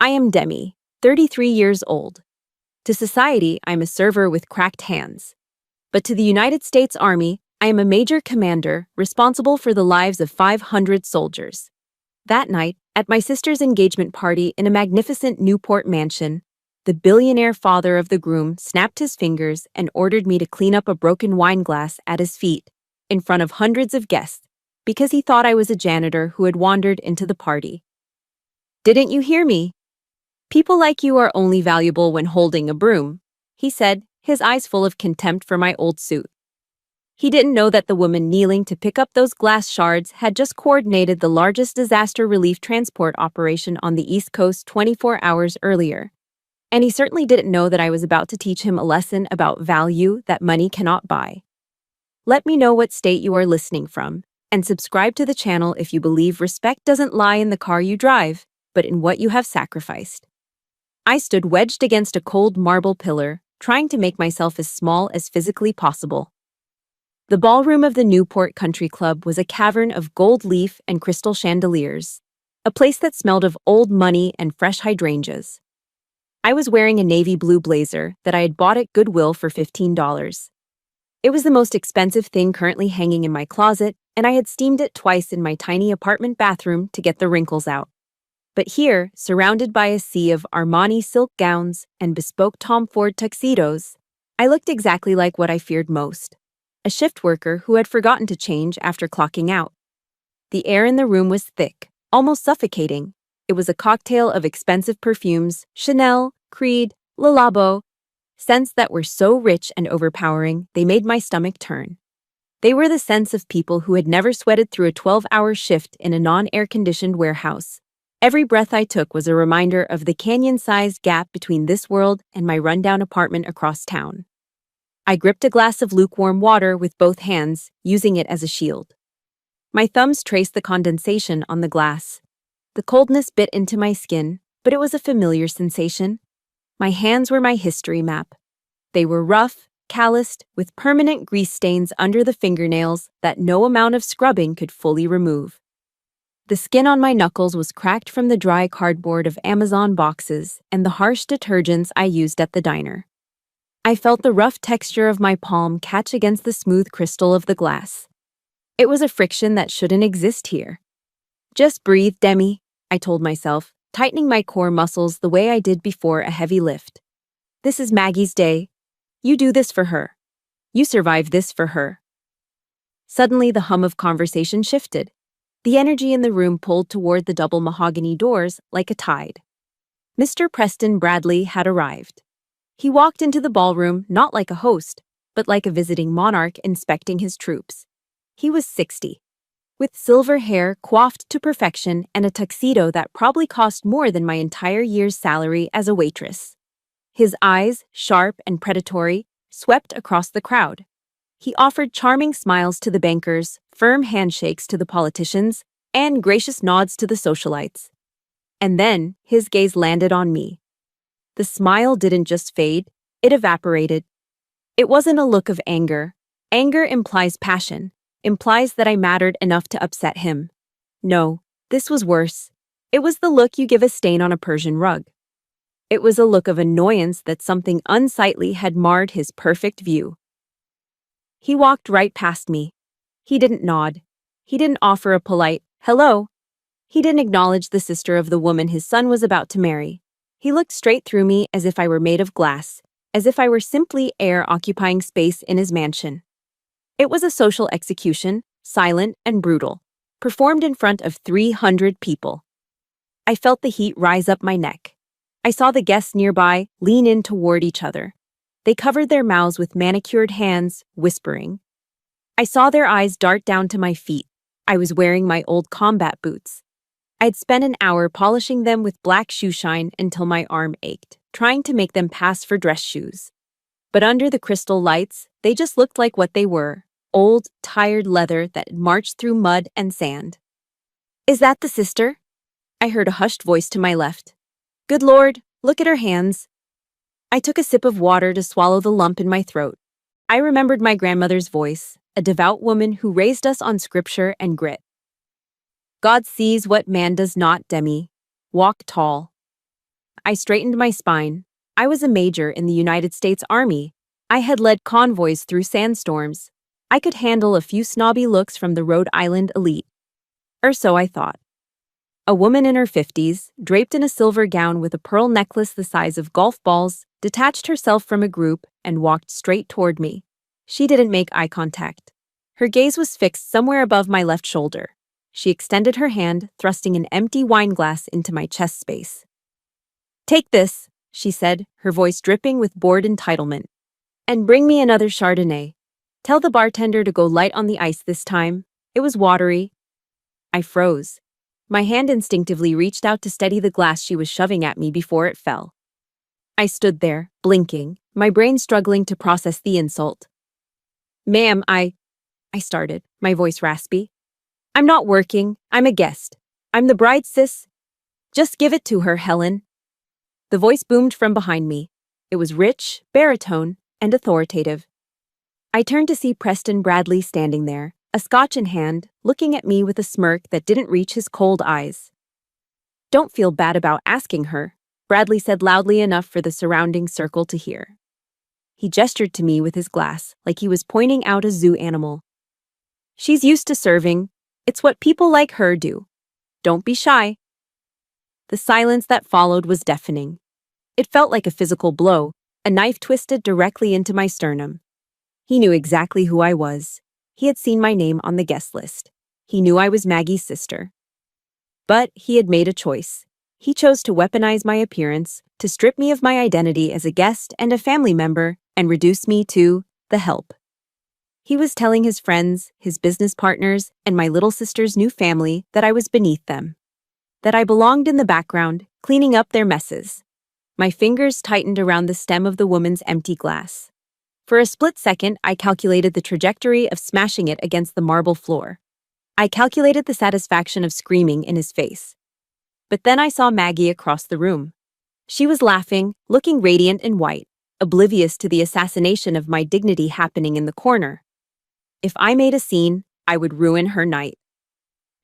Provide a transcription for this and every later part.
I am Demi, 33 years old. To society, I'm a server with cracked hands. But to the United States Army, I am a major commander responsible for the lives of 500 soldiers. That night, at my sister's engagement party in a magnificent Newport mansion, the billionaire father of the groom snapped his fingers and ordered me to clean up a broken wine glass at his feet, in front of hundreds of guests, because he thought I was a janitor who had wandered into the party. "Didn't you hear me? People like you are only valuable when holding a broom," he said, his eyes full of contempt for my old suit. He didn't know that the woman kneeling to pick up those glass shards had just coordinated the largest disaster relief transport operation on the East Coast 24 hours earlier. And he certainly didn't know that I was about to teach him a lesson about value that money cannot buy. Let me know what state you are listening from, and subscribe to the channel if you believe respect doesn't lie in the car you drive, but in what you have sacrificed. I stood wedged against a cold marble pillar, trying to make myself as small as physically possible. The ballroom of the Newport Country Club was a cavern of gold leaf and crystal chandeliers, a place that smelled of old money and fresh hydrangeas. I was wearing a navy blue blazer that I had bought at Goodwill for $15. It was the most expensive thing currently hanging in my closet, and I had steamed it twice in my tiny apartment bathroom to get the wrinkles out. But here, surrounded by a sea of Armani silk gowns and bespoke Tom Ford tuxedos, I looked exactly like what I feared most: a shift worker who had forgotten to change after clocking out. The air in the room was thick, almost suffocating. It was a cocktail of expensive perfumes, Chanel, Creed, Le Labo, scents that were so rich and overpowering they made my stomach turn. They were the scents of people who had never sweated through a 12-hour shift in a non-air-conditioned warehouse. Every breath I took was a reminder of the canyon-sized gap between this world and my rundown apartment across town. I gripped a glass of lukewarm water with both hands, using it as a shield. My thumbs traced the condensation on the glass. The coldness bit into my skin, but it was a familiar sensation. My hands were my history map. They were rough, calloused, with permanent grease stains under the fingernails that no amount of scrubbing could fully remove. The skin on my knuckles was cracked from the dry cardboard of Amazon boxes and the harsh detergents I used at the diner. I felt the rough texture of my palm catch against the smooth crystal of the glass. It was a friction that shouldn't exist here. "Just breathe, Demi," I told myself, tightening my core muscles the way I did before a heavy lift. "This is Maggie's day. You do this for her. You survive this for her." Suddenly, the hum of conversation shifted. The energy in the room pulled toward the double mahogany doors like a tide. Mr. Preston Bradley had arrived. He walked into the ballroom not like a host, but like a visiting monarch inspecting his troops. He was 60, with silver hair coiffed to perfection and a tuxedo that probably cost more than my entire year's salary as a waitress. His eyes, sharp and predatory, swept across the crowd. He offered charming smiles to the bankers, firm handshakes to the politicians, and gracious nods to the socialites. And then his gaze landed on me. The smile didn't just fade, it evaporated. It wasn't a look of anger. Anger implies passion, implies that I mattered enough to upset him. No, this was worse. It was the look you give a stain on a Persian rug. It was a look of annoyance that something unsightly had marred his perfect view. He walked right past me. He didn't nod. He didn't offer a polite, "Hello." He didn't acknowledge the sister of the woman his son was about to marry. He looked straight through me as if I were made of glass, as if I were simply air occupying space in his mansion. It was a social execution, silent and brutal, performed in front of 300 people. I felt the heat rise up my neck. I saw the guests nearby lean in toward each other. They covered their mouths with manicured hands, whispering. I saw their eyes dart down to my feet. I was wearing my old combat boots. I'd spent an hour polishing them with black shoe shine until my arm ached, trying to make them pass for dress shoes. But under the crystal lights, they just looked like what they were: old, tired leather that had marched through mud and sand. "Is that the sister?" I heard a hushed voice to my left. "Good Lord, look at her hands." I took a sip of water to swallow the lump in my throat. I remembered my grandmother's voice, a devout woman who raised us on scripture and grit. "God sees what man does not, Demi. Walk tall." I straightened my spine. I was a major in the United States Army. I had led convoys through sandstorms. I could handle a few snobby looks from the Rhode Island elite. Or so I thought. A woman in her 50s, draped in a silver gown with a pearl necklace the size of golf balls, detached herself from a group and walked straight toward me. She didn't make eye contact. Her gaze was fixed somewhere above my left shoulder. She extended her hand, thrusting an empty wine glass into my chest space. "Take this," she said, her voice dripping with bored entitlement. "And bring me another Chardonnay. Tell the bartender to go light on the ice this time. It was watery." I froze. My hand instinctively reached out to steady the glass she was shoving at me before it fell. I stood there, blinking, my brain struggling to process the insult. "Ma'am, I started, my voice raspy. "I'm not working. I'm a guest. I'm the bride, sis. Just give it to her, Helen." The voice boomed from behind me. It was rich, baritone, and authoritative. I turned to see Preston Bradley standing there, a scotch in hand, looking at me with a smirk that didn't reach his cold eyes. "Don't feel bad about asking her," Bradley said loudly enough for the surrounding circle to hear. He gestured to me with his glass, like he was pointing out a zoo animal. "She's used to serving. It's what people like her do. Don't be shy." The silence that followed was deafening. It felt like a physical blow, a knife twisted directly into my sternum. He knew exactly who I was. He had seen my name on the guest list. He knew I was Maggie's sister. But he had made a choice. He chose to weaponize my appearance, to strip me of my identity as a guest and a family member, and reduce me to the help. He was telling his friends, his business partners, and my little sister's new family that I was beneath them. That I belonged in the background, cleaning up their messes. My fingers tightened around the stem of the woman's empty glass. For a split second, I calculated the trajectory of smashing it against the marble floor. I calculated the satisfaction of screaming in his face. But then I saw Maggie across the room. She was laughing, looking radiant and white, oblivious to the assassination of my dignity happening in the corner. If I made a scene, I would ruin her night.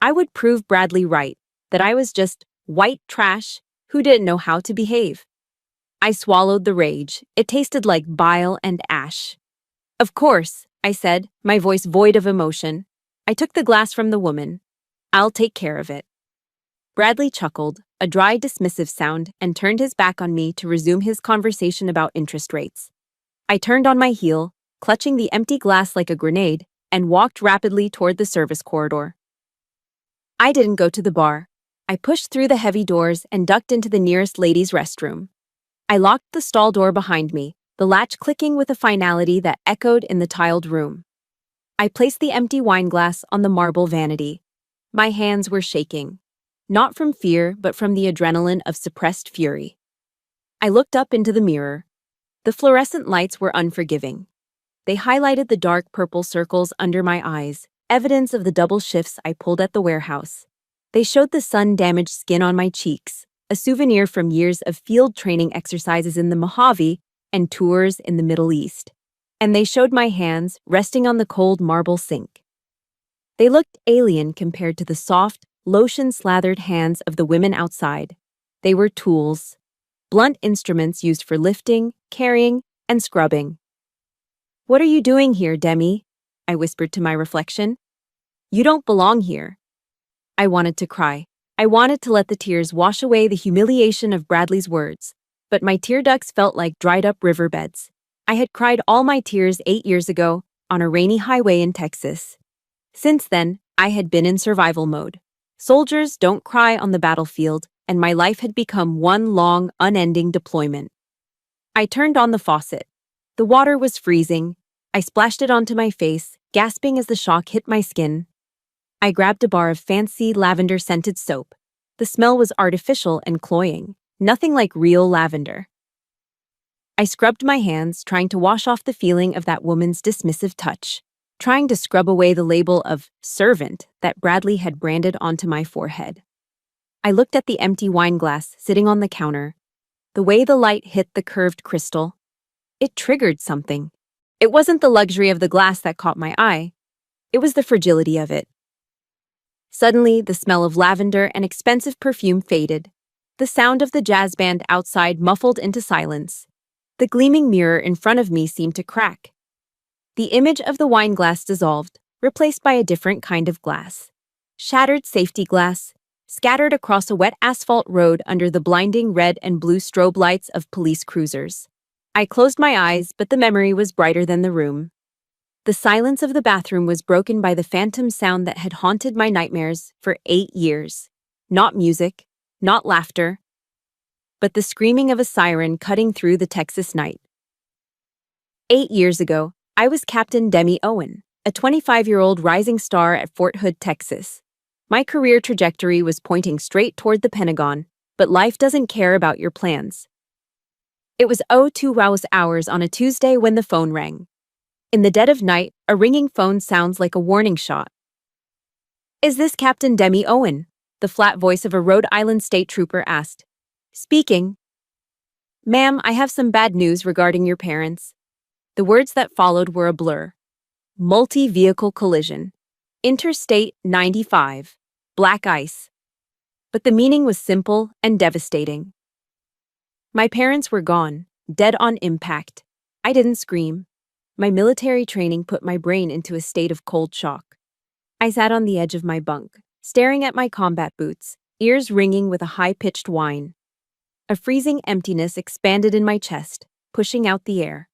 I would prove Bradley right, that I was just white trash who didn't know how to behave. I swallowed the rage. It tasted like bile and ash. "Of course," I said, my voice void of emotion. I took the glass from the woman. "I'll take care of it." Bradley chuckled, a dry, dismissive sound, and turned his back on me to resume his conversation about interest rates. I turned on my heel, clutching the empty glass like a grenade, and walked rapidly toward the service corridor. I didn't go to the bar. I pushed through the heavy doors and ducked into the nearest ladies' restroom. I locked the stall door behind me, the latch clicking with a finality that echoed in the tiled room. I placed the empty wine glass on the marble vanity. My hands were shaking, not from fear, but from the adrenaline of suppressed fury. I looked up into the mirror. The fluorescent lights were unforgiving. They highlighted the dark purple circles under my eyes, evidence of the double shifts I pulled at the warehouse. They showed the sun-damaged skin on my cheeks, a souvenir from years of field training exercises in the Mojave and tours in the Middle East. And they showed my hands resting on the cold marble sink. They looked alien compared to the soft, lotion-slathered hands of the women outside. They were tools, blunt instruments used for lifting, carrying, and scrubbing. "What are you doing here, Demi?" I whispered to my reflection. "You don't belong here." I wanted to cry. I wanted to let the tears wash away the humiliation of Bradley's words, but my tear ducts felt like dried-up riverbeds. I had cried all my tears 8 years ago on a rainy highway in Texas. Since then, I had been in survival mode. Soldiers don't cry on the battlefield, and my life had become one long, unending deployment. I turned on the faucet. The water was freezing. I splashed it onto my face, gasping as the shock hit my skin. I grabbed a bar of fancy lavender-scented soap. The smell was artificial and cloying, nothing like real lavender. I scrubbed my hands, trying to wash off the feeling of that woman's dismissive touch, trying to scrub away the label of servant that Bradley had branded onto my forehead. I looked at the empty wine glass sitting on the counter. The way the light hit the curved crystal, it triggered something. It wasn't the luxury of the glass that caught my eye. It was the fragility of it. Suddenly, the smell of lavender and expensive perfume faded. The sound of the jazz band outside muffled into silence. The gleaming mirror in front of me seemed to crack. The image of the wine glass dissolved, replaced by a different kind of glass. Shattered safety glass, scattered across a wet asphalt road under the blinding red and blue strobe lights of police cruisers. I closed my eyes, but the memory was brighter than the room. The silence of the bathroom was broken by the phantom sound that had haunted my nightmares for 8 years. Not music, not laughter, but the screaming of a siren cutting through the Texas night. 8 years ago, I was Captain Demi Owen, a 25-year-old rising star at Fort Hood, Texas. My career trajectory was pointing straight toward the Pentagon, but life doesn't care about your plans. It was 02 hours on a Tuesday when the phone rang. In the dead of night, a ringing phone sounds like a warning shot. "Is this Captain Demi Owen?" the flat voice of a Rhode Island state trooper asked. "Speaking." "Ma'am, I have some bad news regarding your parents." The words that followed were a blur. Multi-vehicle collision. Interstate 95. Black ice. But the meaning was simple and devastating. My parents were gone, dead on impact. I didn't scream. My military training put my brain into a state of cold shock. I sat on the edge of my bunk, staring at my combat boots, ears ringing with a high-pitched whine. A freezing emptiness expanded in my chest, pushing out the air.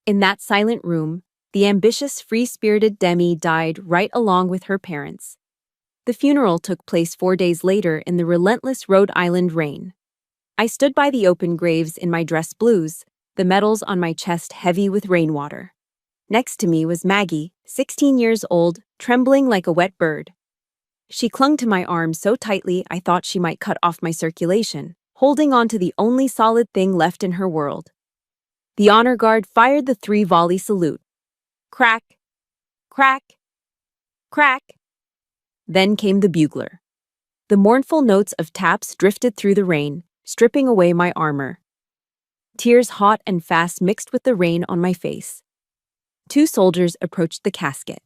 In that silent room, the ambitious, free-spirited Demi died right along with her parents. The funeral took place 4 days later in the relentless Rhode Island rain. I stood by the open graves in my dress blues, the medals on my chest heavy with rainwater. Next to me was Maggie, 16 years old, trembling like a wet bird. She clung to my arm so tightly I thought she might cut off my circulation, holding on to the only solid thing left in her world. The honor guard fired the 3-volley salute. Crack, crack, crack. Then came the bugler. The mournful notes of taps drifted through the rain, stripping away my armor. Tears hot and fast mixed with the rain on my face. 2 soldiers approached the casket.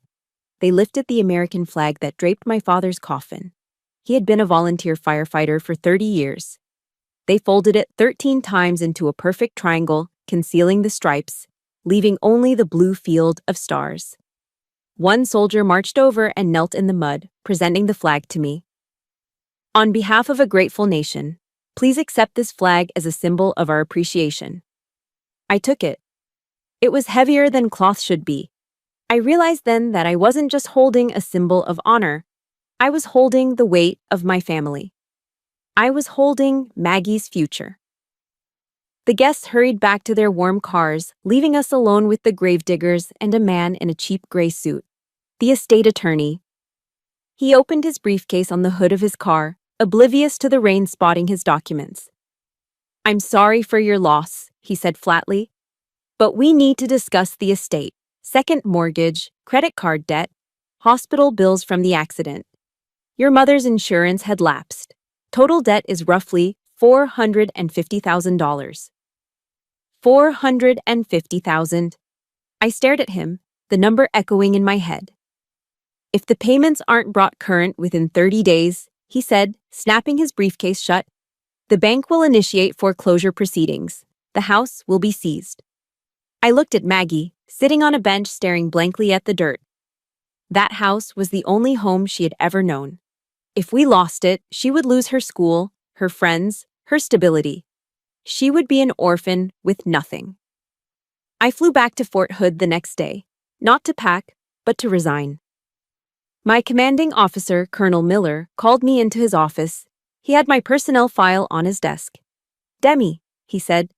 They lifted the American flag that draped my father's coffin. He had been a volunteer firefighter for 30 years. They folded it 13 times into a perfect triangle, concealing the stripes, leaving only the blue field of stars. 1 soldier marched over and knelt in the mud, presenting the flag to me. "On behalf of a grateful nation, please accept this flag as a symbol of our appreciation." I took it. It was heavier than cloth should be. I realized then that I wasn't just holding a symbol of honor. I was holding the weight of my family. I was holding Maggie's future. The guests hurried back to their warm cars, leaving us alone with the gravediggers and a man in a cheap gray suit, the estate attorney. He opened his briefcase on the hood of his car, oblivious to the rain spotting his documents. "I'm sorry for your loss," he said flatly, "but we need to discuss the estate, second mortgage, credit card debt, hospital bills from the accident. Your mother's insurance had lapsed. Total debt is roughly $450,000. $450,000. I stared at him, the number echoing in my head. "If the payments aren't brought current within 30 days, he said, snapping his briefcase shut, "the bank will initiate foreclosure proceedings. The house will be seized." I looked at Maggie, sitting on a bench staring blankly at the dirt. That house was the only home she had ever known. If we lost it, she would lose her school, her friends, her stability. She would be an orphan with nothing. I flew back to Fort Hood the next day, not to pack, but to resign. My commanding officer, Colonel Miller, called me into his office. He had my personnel file on his desk. "Demi," he said,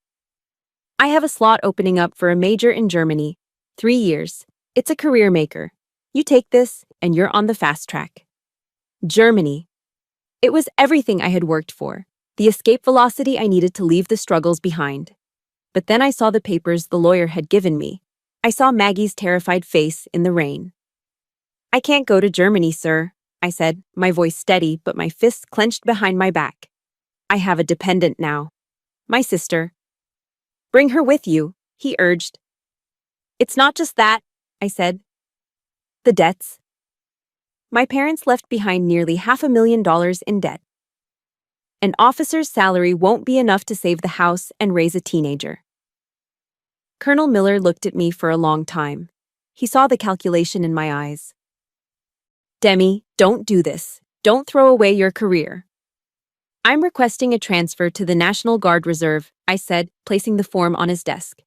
"I have a slot opening up for a major in Germany. 3 years. It's a career maker. You take this, and you're on the fast track." Germany. It was everything I had worked for, the escape velocity I needed to leave the struggles behind. But then I saw the papers the lawyer had given me. I saw Maggie's terrified face in the rain. "I can't go to Germany, sir," I said, my voice steady but my fists clenched behind my back. "I have a dependent now. My sister." "Bring her with you," he urged. "It's not just that," I said. "The debts." My parents left behind nearly $500,000 in debt. An officer's salary won't be enough to save the house and raise a teenager. Colonel Miller looked at me for a long time. He saw the calculation in my eyes. Demi, don't do this. Don't throw away your career. I'm requesting a transfer to the National Guard Reserve, I said, placing the form on his desk.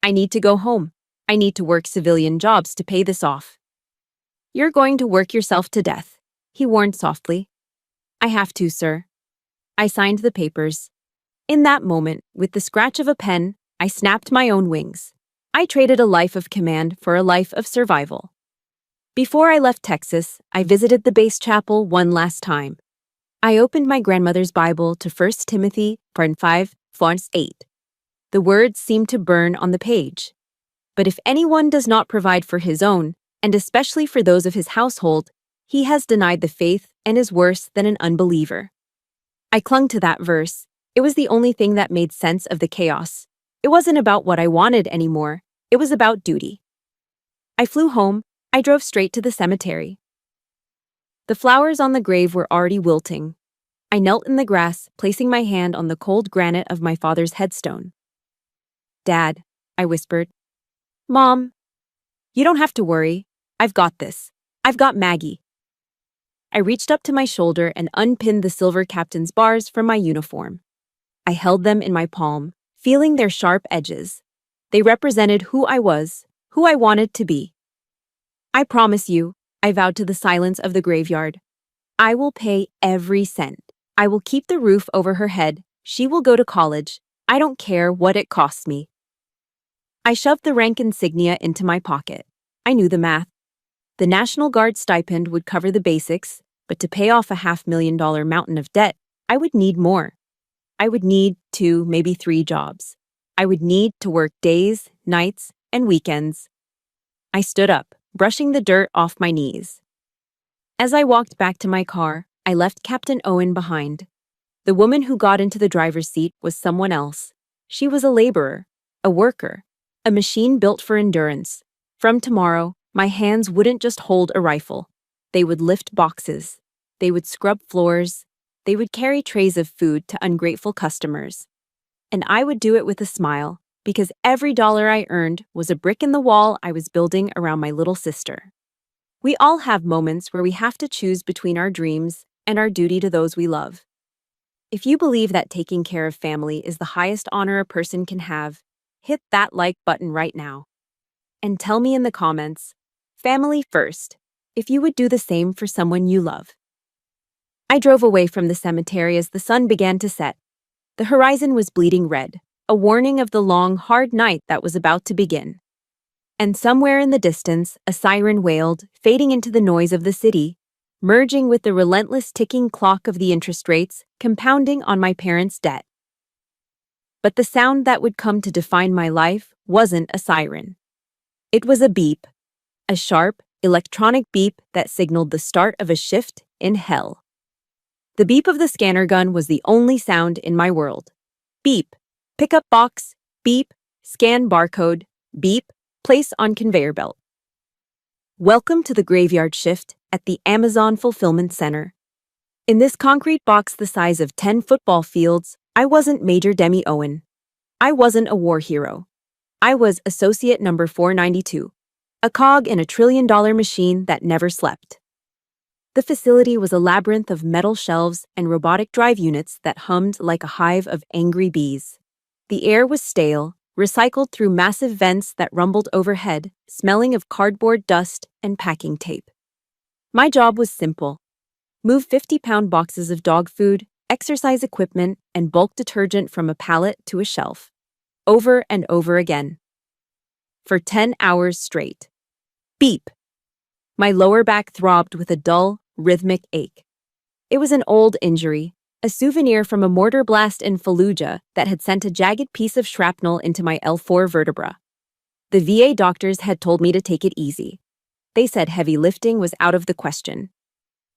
I need to go home. I need to work civilian jobs to pay this off. You're going to work yourself to death, he warned softly. I have to, sir. I signed the papers. In that moment, with the scratch of a pen, I snapped my own wings. I traded a life of command for a life of survival. Before I left Texas, I visited the base chapel one last time. I opened my grandmother's Bible to 1 Timothy 5:8. The words seemed to burn on the page. But if anyone does not provide for his own, and especially for those of his household, he has denied the faith and is worse than an unbeliever. I clung to that verse. It was the only thing that made sense of the chaos. It wasn't about what I wanted anymore. It was about duty. I flew home. I drove straight to the cemetery. The flowers on the grave were already wilting. I knelt in the grass, placing my hand on the cold granite of my father's headstone. Dad, I whispered. Mom, you don't have to worry. I've got this. I've got Maggie. I reached up to my shoulder and unpinned the silver captain's bars from my uniform. I held them in my palm, feeling their sharp edges. They represented who I was, who I wanted to be. I promise you, I vowed to the silence of the graveyard. I will pay every cent. I will keep the roof over her head. She will go to college. I don't care what it costs me. I shoved the rank insignia into my pocket. I knew the math. The National Guard stipend would cover the basics, but to pay off a $500,000 mountain of debt, I would need more. I would need 2, maybe 3 jobs. I would need to work days, nights, and weekends. I stood up, brushing the dirt off my knees. As I walked back to my car, I left Captain Owen behind. The woman who got into the driver's seat was someone else. She was a laborer, a worker, a machine built for endurance. From tomorrow, my hands wouldn't just hold a rifle. They would lift boxes. They would scrub floors. They would carry trays of food to ungrateful customers. And I would do it with a smile, because every dollar I earned was a brick in the wall I was building around my little sister. We all have moments where we have to choose between our dreams and our duty to those we love. If you believe that taking care of family is the highest honor a person can have, hit that like button right now. And tell me in the comments, family first, if you would do the same for someone you love. I drove away from the cemetery as the sun began to set. The horizon was bleeding red, a warning of the long, hard night that was about to begin. And somewhere in the distance, a siren wailed, fading into the noise of the city, merging with the relentless ticking clock of the interest rates, compounding on my parents' debt. But the sound that would come to define my life wasn't a siren. It was a beep, a sharp, electronic beep that signaled the start of a shift in hell. The beep of the scanner gun was the only sound in my world. Beep, pickup box, beep, scan barcode, beep, place on conveyor belt. Welcome to the graveyard shift at the Amazon Fulfillment Center. In this concrete box the size of 10 football fields, I wasn't Major Demi Owen. I wasn't a war hero. I was Associate Number 492, a cog in a $1 trillion machine that never slept. The facility was a labyrinth of metal shelves and robotic drive units that hummed like a hive of angry bees. The air was stale, recycled through massive vents that rumbled overhead, smelling of cardboard dust and packing tape. My job was simple. Move 50-pound boxes of dog food, exercise equipment, and bulk detergent from a pallet to a shelf. Over and over again. For 10 hours straight. Beep! My lower back throbbed with a dull, rhythmic ache. It was an old injury, a souvenir from a mortar blast in Fallujah that had sent a jagged piece of shrapnel into my L4 vertebra. The VA doctors had told me to take it easy. They said heavy lifting was out of the question.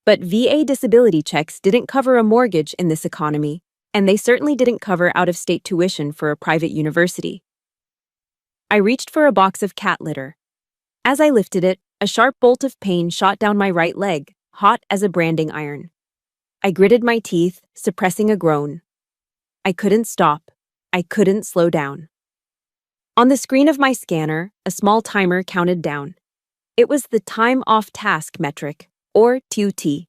But VA disability checks didn't cover a mortgage in this economy, and they certainly didn't cover out-of-state tuition for a private university. I reached for a box of cat litter. As I lifted it, a sharp bolt of pain shot down my right leg, hot as a branding iron. I gritted my teeth, suppressing a groan. I couldn't stop. I couldn't slow down. On the screen of my scanner, a small timer counted down. It was the time off task metric, or TOT.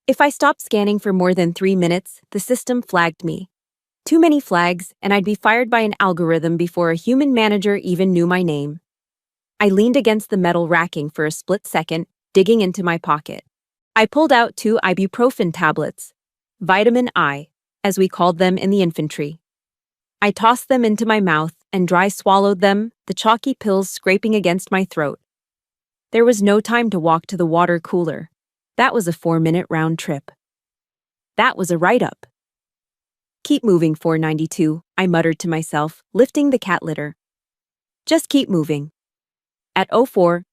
If I stopped scanning for more than 3 minutes, the system flagged me. Too many flags, and I'd be fired by an algorithm before a human manager even knew my name. I leaned against the metal racking for a split second, digging into my pocket. I pulled out 2 ibuprofen tablets, vitamin I, as we called them in the infantry. I tossed them into my mouth and dry swallowed them, the chalky pills scraping against my throat. There was no time to walk to the water cooler. That was a 4-minute round trip. That was a write-up. Keep moving, 492, I muttered to myself, lifting the cat litter. Just keep moving. At 04,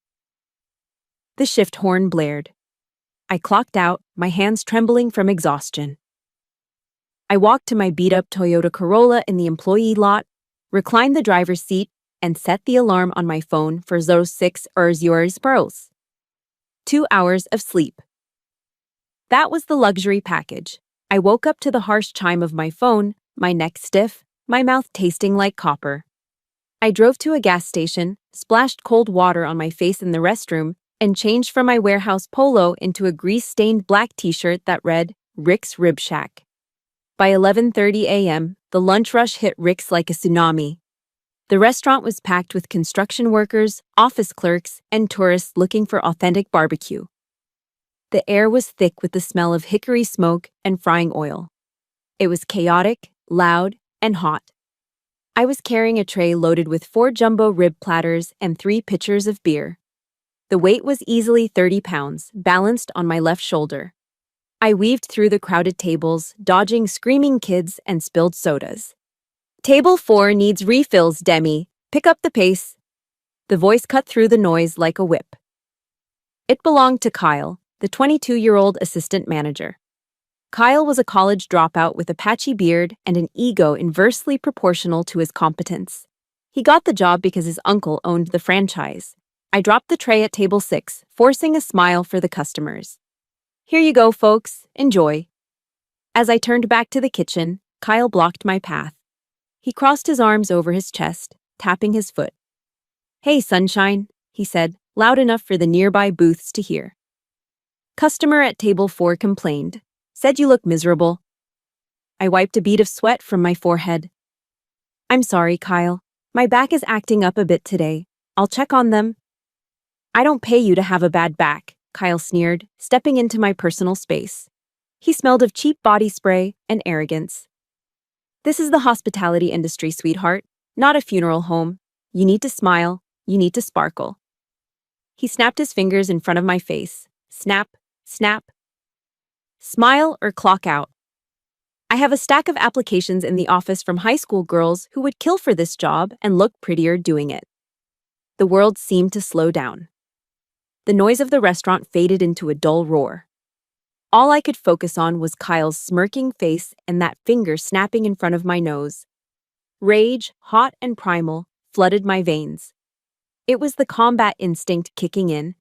the shift horn blared. I clocked out, my hands trembling from exhaustion. I walked to my beat-up Toyota Corolla in the employee lot, reclined the driver's seat, and set the alarm on my phone for 06 hours pearls. 2 hours of sleep. That was the luxury package. I woke up to the harsh chime of my phone, my neck stiff, my mouth tasting like copper. I drove to a gas station, splashed cold water on my face in the restroom, and changed from my warehouse polo into a grease-stained black t-shirt that read, Rick's Rib Shack. By 11:30 a.m., the lunch rush hit Rick's like a tsunami. The restaurant was packed with construction workers, office clerks, and tourists looking for authentic barbecue. The air was thick with the smell of hickory smoke and frying oil. It was chaotic, loud, and hot. I was carrying a tray loaded with 4 jumbo rib platters and 3 pitchers of beer. The weight was easily 30 pounds, balanced on my left shoulder. I weaved through the crowded tables, dodging screaming kids and spilled sodas. Table 4 needs refills, Demi. Pick up the pace. The voice cut through the noise like a whip. It belonged to Kyle, the 22-year-old assistant manager. Kyle was a college dropout with a patchy beard and an ego inversely proportional to his competence. He got the job because his uncle owned the franchise. I dropped the tray at table 6, forcing a smile for the customers. Here you go, folks. Enjoy. As I turned back to the kitchen, Kyle blocked my path. He crossed his arms over his chest, tapping his foot. Hey, sunshine, he said, loud enough for the nearby booths to hear. Customer at table 4 complained. Said you look miserable. I wiped a bead of sweat from my forehead. I'm sorry, Kyle. My back is acting up a bit today. I'll check on them. I don't pay you to have a bad back, Kyle sneered, stepping into my personal space. He smelled of cheap body spray and arrogance. This is the hospitality industry, sweetheart, not a funeral home. You need to smile. You need to sparkle. He snapped his fingers in front of my face. Snap, snap. Smile or clock out. I have a stack of applications in the office from high school girls who would kill for this job and look prettier doing it. The world seemed to slow down. The noise of the restaurant faded into a dull roar. All I could focus on was Kyle's smirking face and that finger snapping in front of my nose. Rage, hot and primal, flooded my veins. It was the combat instinct kicking in.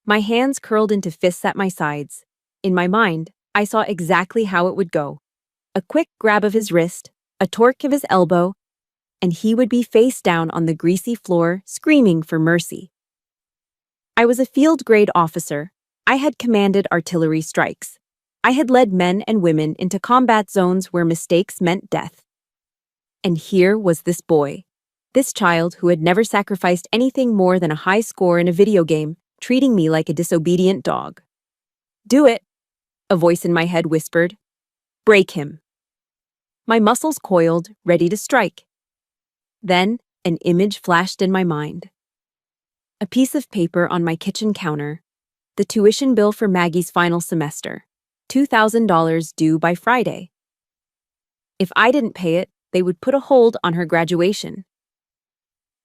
My hands curled into fists at my sides. In my mind, I saw exactly how it would go. A quick grab of his wrist, a torque of his elbow, and he would be face down on the greasy floor, screaming for mercy. I was a field-grade officer. I had commanded artillery strikes. I had led men and women into combat zones where mistakes meant death. And here was this boy, this child who had never sacrificed anything more than a high score in a video game, treating me like a disobedient dog. Do it, a voice in my head whispered. Break him. My muscles coiled, ready to strike. Then, an image flashed in my mind. A piece of paper on my kitchen counter, the tuition bill for Maggie's final semester, $2,000 due by Friday. If I didn't pay it, they would put a hold on her graduation.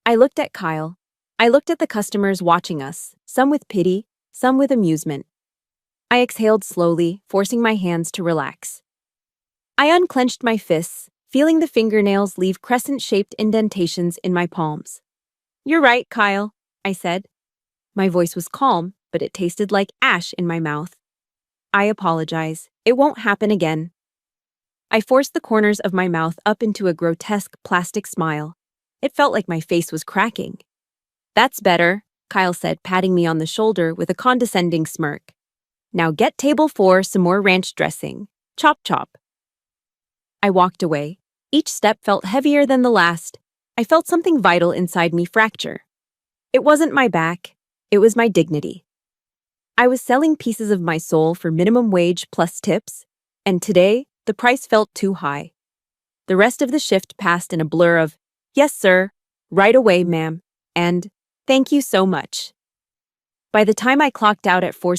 I looked at Kyle. I looked at the customers watching us, some with pity, some with amusement. I exhaled slowly, forcing my hands to relax. I unclenched my fists, feeling the fingernails leave crescent-shaped indentations in my palms. You're right, Kyle, I said. My voice was calm, but it tasted like ash in my mouth. I apologize. It won't happen again. I forced the corners of my mouth up into a grotesque plastic smile. It felt like my face was cracking. That's better, Kyle said, patting me on the shoulder with a condescending smirk. Now get table 4 some more ranch dressing. Chop chop. I walked away. Each step felt heavier than the last. I felt something vital inside me fracture. It wasn't my back. It was my dignity. I was selling pieces of my soul for minimum wage plus tips, and today, the price felt too high. The rest of the shift passed in a blur of, "Yes, sir," "Right away, ma'am," and "Thank you so much." By the time I clocked out at 4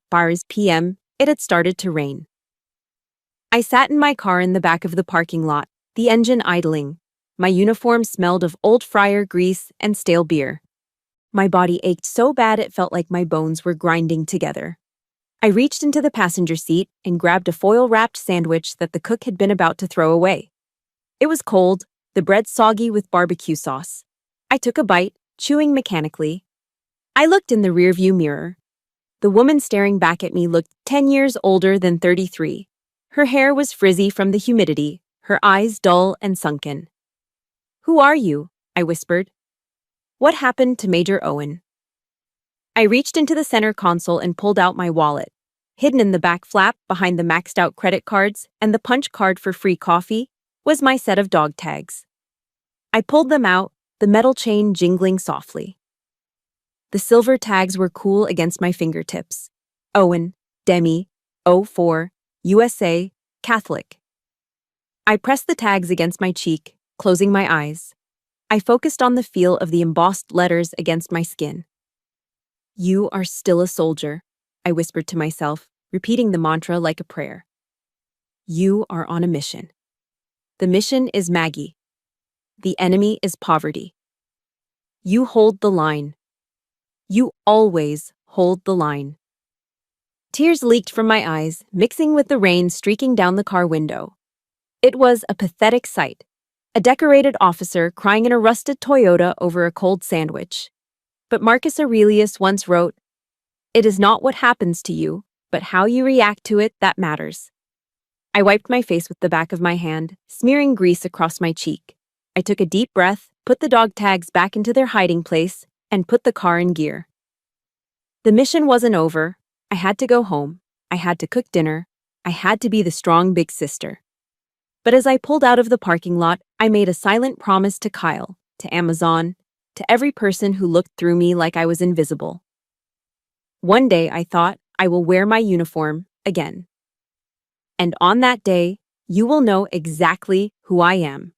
bars p.m., it had started to rain. I sat in my car in the back of the parking lot, the engine idling. My uniform smelled of old fryer grease and stale beer. My body ached so bad it felt like my bones were grinding together. I reached into the passenger seat and grabbed a foil-wrapped sandwich that the cook had been about to throw away. It was cold, the bread soggy with barbecue sauce. I took a bite, chewing mechanically. I looked in the rearview mirror. The woman staring back at me looked 10 years older than 33. Her hair was frizzy from the humidity, her eyes dull and sunken. "Who are you?" I whispered. "What happened to Major Owen?" I reached into the center console and pulled out my wallet. Hidden in the back flap behind the maxed-out credit cards and the punch card for free coffee was my set of dog tags. I pulled them out, the metal chain jingling softly. The silver tags were cool against my fingertips. Owen, Demi, 04, USA, Catholic. I pressed the tags against my cheek, closing my eyes. I focused on the feel of the embossed letters against my skin. "You are still a soldier," I whispered to myself, repeating the mantra like a prayer. "You are on a mission. The mission is Maggie. The enemy is poverty. You hold the line. You always hold the line." Tears leaked from my eyes, mixing with the rain streaking down the car window. It was a pathetic sight. A decorated officer crying in a rusted Toyota over a cold sandwich. But Marcus Aurelius once wrote, "It is not what happens to you, but how you react to it that matters." I wiped my face with the back of my hand, smearing grease across my cheek. I took a deep breath, put the dog tags back into their hiding place, and put the car in gear. The mission wasn't over. I had to go home. I had to cook dinner. I had to be the strong big sister. But as I pulled out of the parking lot, I made a silent promise to Kyle, to Amazon, to every person who looked through me like I was invisible. One day, I thought, I will wear my uniform again. And on that day, you will know exactly who I am.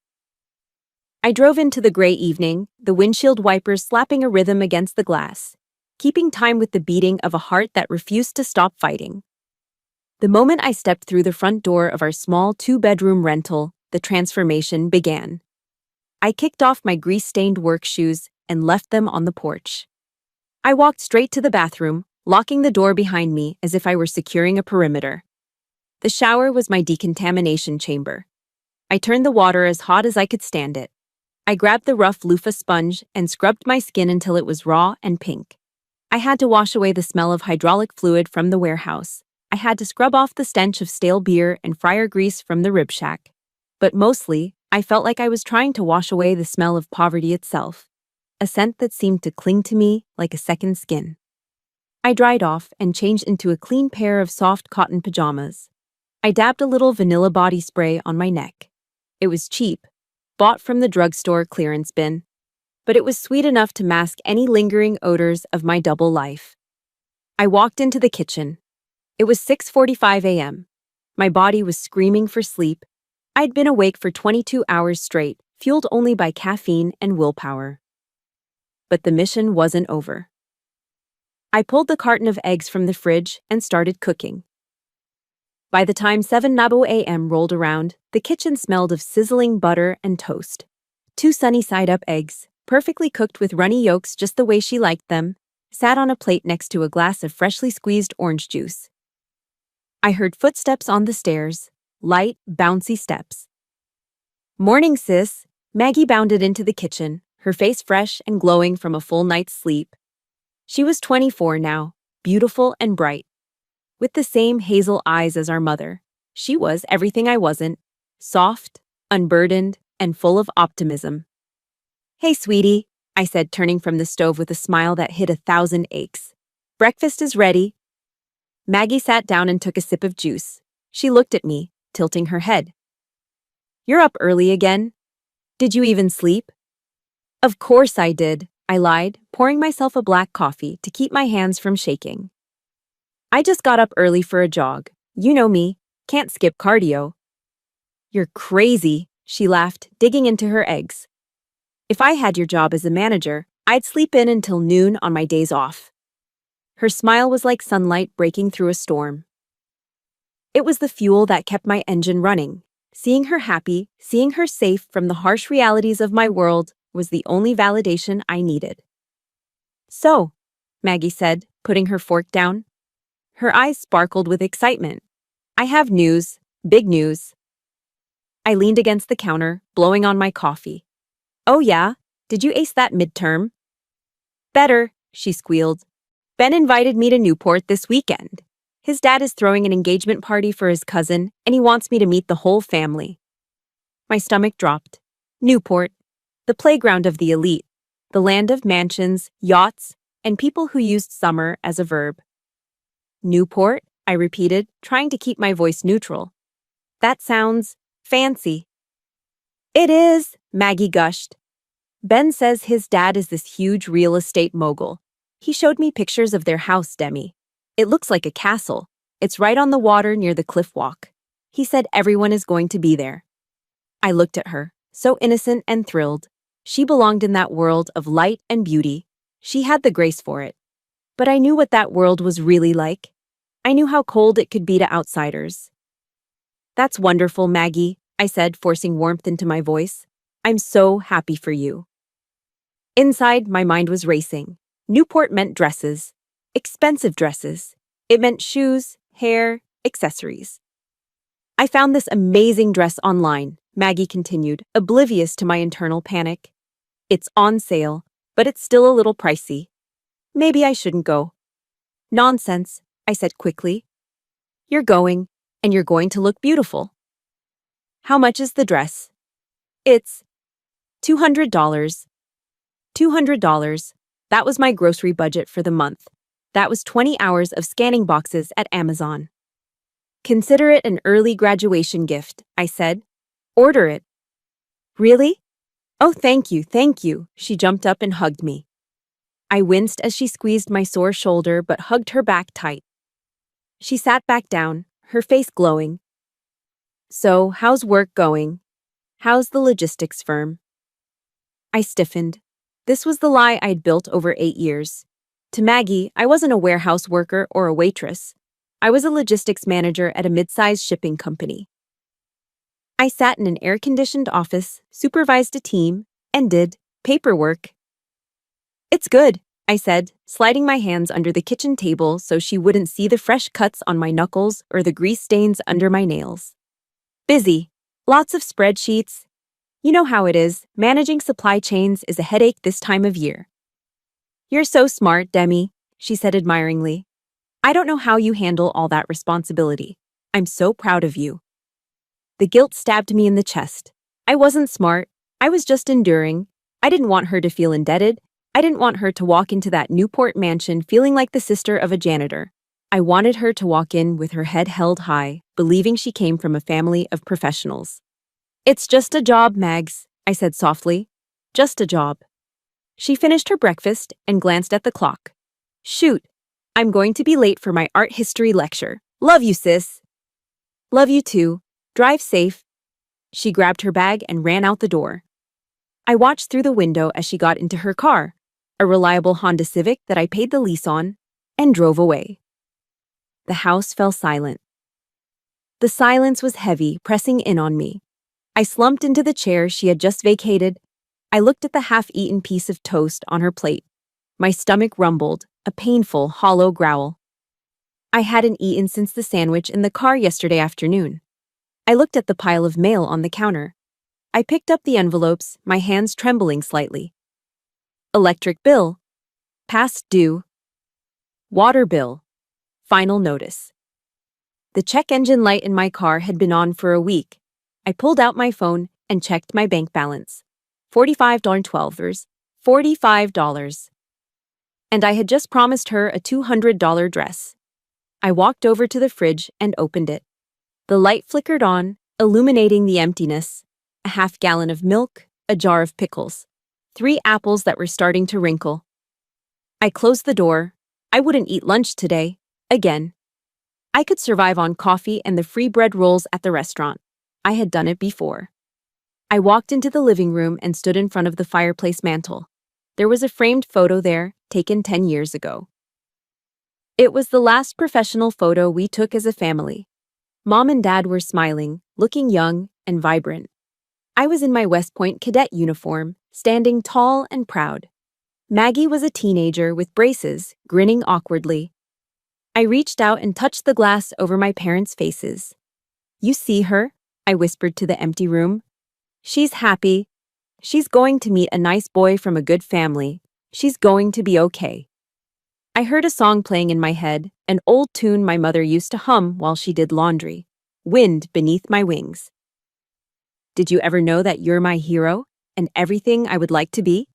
I drove into the gray evening, the windshield wipers slapping a rhythm against the glass, keeping time with the beating of a heart that refused to stop fighting. The moment I stepped through the front door of our small 2-bedroom rental, the transformation began. I kicked off my grease-stained work shoes and left them on the porch. I walked straight to the bathroom, locking the door behind me as if I were securing a perimeter. The shower was my decontamination chamber. I turned the water as hot as I could stand it. I grabbed the rough loofah sponge and scrubbed my skin until it was raw and pink. I had to wash away the smell of hydraulic fluid from the warehouse. I had to scrub off the stench of stale beer and fryer grease from the rib shack. But mostly, I felt like I was trying to wash away the smell of poverty itself, a scent that seemed to cling to me like a second skin. I dried off and changed into a clean pair of soft cotton pajamas. I dabbed a little vanilla body spray on my neck. It was cheap, bought from the drugstore clearance bin, but it was sweet enough to mask any lingering odors of my double life. I walked into the kitchen. It was 6:45 a.m. My body was screaming for sleep. I'd been awake for 22 hours straight, fueled only by caffeine and willpower. But the mission wasn't over. I pulled the carton of eggs from the fridge and started cooking. By the time 7 a.m. rolled around, the kitchen smelled of sizzling butter and toast. 2 sunny-side-up eggs, perfectly cooked with runny yolks just the way she liked them, sat on a plate next to a glass of freshly squeezed orange juice. I heard footsteps on the stairs, light, bouncy steps. "Morning, sis." Maggie bounded into the kitchen, her face fresh and glowing from a full night's sleep. She was 24 now, beautiful and bright. with the same hazel eyes as our mother. She was everything I wasn't, soft, unburdened, and full of optimism. "Hey, sweetie," I said, turning from the stove with a smile that hid 1,000 aches. "Breakfast is ready." Maggie sat down and took a sip of juice. She looked at me, tilting her head. "You're up early again? Did you even sleep?" "Of course I did," I lied, pouring myself a black coffee to keep my hands from shaking. "I just got up early for a jog. You know me, can't skip cardio." "You're crazy," she laughed, digging into her eggs. "If I had your job as a manager, I'd sleep in until noon on my days off." Her smile was like sunlight breaking through a storm. It was the fuel that kept my engine running. Seeing her happy, seeing her safe from the harsh realities of my world was the only validation I needed. "So," Maggie said, putting her fork down. Her eyes sparkled with excitement. "I have news, big news." I leaned against the counter, blowing on my coffee. "Oh yeah? Did you ace that midterm?" "Better," she squealed. "Ben invited me to Newport this weekend. His dad is throwing an engagement party for his cousin, and he wants me to meet the whole family." My stomach dropped. Newport, the playground of the elite, the land of mansions, yachts, and people who used summer as a verb. "Newport?" I repeated, trying to keep my voice neutral. "That sounds fancy." "It is," Maggie gushed. "Ben says his dad is this huge real estate mogul. He showed me pictures of their house, Demi. It looks like a castle. It's right on the water near the cliff walk. He said everyone is going to be there." I looked at her, so innocent and thrilled. She belonged in that world of light and beauty. She had the grace for it. But I knew what that world was really like. I knew how cold it could be to outsiders. "That's wonderful, Maggie," I said, forcing warmth into my voice. "I'm so happy for you." Inside, my mind was racing. Newport meant dresses. Expensive dresses. It meant shoes, hair, accessories. "I found this amazing dress online," Maggie continued, oblivious to my internal panic. "It's on sale, but it's still a little pricey. Maybe I shouldn't go." "Nonsense," I said quickly. "You're going, and you're going to look beautiful." "How much is the dress?" "It's $200. $200. That was my grocery budget for the month. That was 20 hours of scanning boxes at Amazon." "Consider it an early graduation gift," I said. "Order it." "Really?" "Oh, thank you, thank you." She jumped up and hugged me. I winced as she squeezed my sore shoulder but hugged her back tight. She sat back down, her face glowing. "So, how's work going? How's the logistics firm?" I stiffened. This was the lie I'd built over 8 years. To Maggie, I wasn't a warehouse worker or a waitress. I was a logistics manager at a mid-sized shipping company. I sat in an air-conditioned office, supervised a team, and did paperwork. "It's good," I said, sliding my hands under the kitchen table so she wouldn't see the fresh cuts on my knuckles or the grease stains under my nails. "Busy. Lots of spreadsheets. You know how it is, managing supply chains is a headache this time of year." "You're so smart, Demi," she said admiringly. "I don't know how you handle all that responsibility. I'm so proud of you." The guilt stabbed me in the chest. I wasn't smart. I was just enduring. I didn't want her to feel indebted. I didn't want her to walk into that Newport mansion feeling like the sister of a janitor. I wanted her to walk in with her head held high, believing she came from a family of professionals. "It's just a job, Mags," I said softly. "Just a job." She finished her breakfast and glanced at the clock. "Shoot, I'm going to be late for my art history lecture. Love you, sis." "Love you too. Drive safe." She grabbed her bag and ran out the door. I watched through the window as she got into her car, a reliable Honda Civic that I paid the lease on, and drove away. The house fell silent. The silence was heavy, pressing in on me. I slumped into the chair she had just vacated. I looked at the half-eaten piece of toast on her plate. My stomach rumbled, a painful, hollow growl. I hadn't eaten since the sandwich in the car yesterday afternoon. I looked at the pile of mail on the counter. I picked up the envelopes, my hands trembling slightly. Electric bill. Past due. Water bill. Final notice. The check engine light in my car had been on for a week. I pulled out my phone and checked my bank balance. $45.12. $45. And I had just promised her a $200 dress. I walked over to the fridge and opened it. The light flickered on, illuminating the emptiness. A half-gallon of milk, a jar of pickles, 3 apples that were starting to wrinkle. I closed the door. I wouldn't eat lunch today, again. I could survive on coffee and the free bread rolls at the restaurant. I had done it before. I walked into the living room and stood in front of the fireplace mantel. There was a framed photo there, taken 10 years ago. It was the last professional photo we took as a family. Mom and Dad were smiling, looking young and vibrant. I was in my West Point cadet uniform, standing tall and proud. Maggie was a teenager with braces, grinning awkwardly. I reached out and touched the glass over my parents' faces. "You see her?" I whispered to the empty room. "She's happy. She's going to meet a nice boy from a good family. She's going to be okay." I heard a song playing in my head, an old tune my mother used to hum while she did laundry. Wind beneath my wings. Did you ever know that you're my hero and everything I would like to be?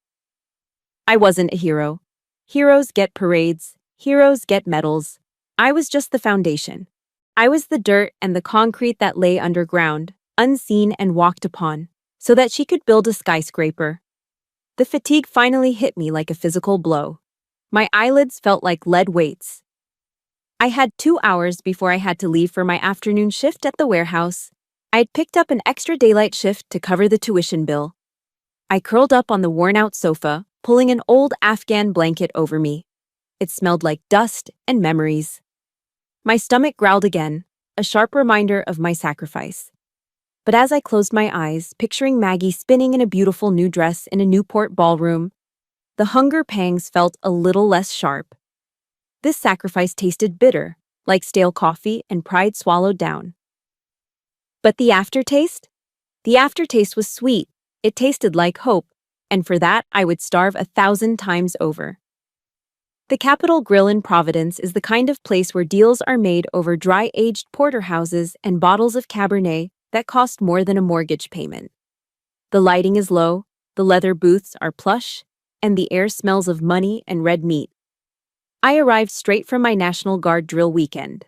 I wasn't a hero. Heroes get parades. Heroes get medals. I was just the foundation. I was the dirt and the concrete that lay underground, unseen and walked upon, so that she could build a skyscraper. The fatigue finally hit me like a physical blow. My eyelids felt like lead weights. I had 2 hours before I had to leave for my afternoon shift at the warehouse. I had picked up an extra daylight shift to cover the tuition bill. I curled up on the worn-out sofa, pulling an old Afghan blanket over me. It smelled like dust and memories. My stomach growled again, a sharp reminder of my sacrifice. But as I closed my eyes, picturing Maggie spinning in a beautiful new dress in a Newport ballroom, the hunger pangs felt a little less sharp. This sacrifice tasted bitter, like stale coffee and pride swallowed down. But the aftertaste? The aftertaste was sweet. It tasted like hope, and for that I would starve 1,000 times over. The Capitol Grill in Providence is the kind of place where deals are made over dry-aged porterhouses and bottles of Cabernet that cost more than a mortgage payment. The lighting is low, the leather booths are plush, and the air smells of money and red meat. I arrived straight from my National Guard drill weekend.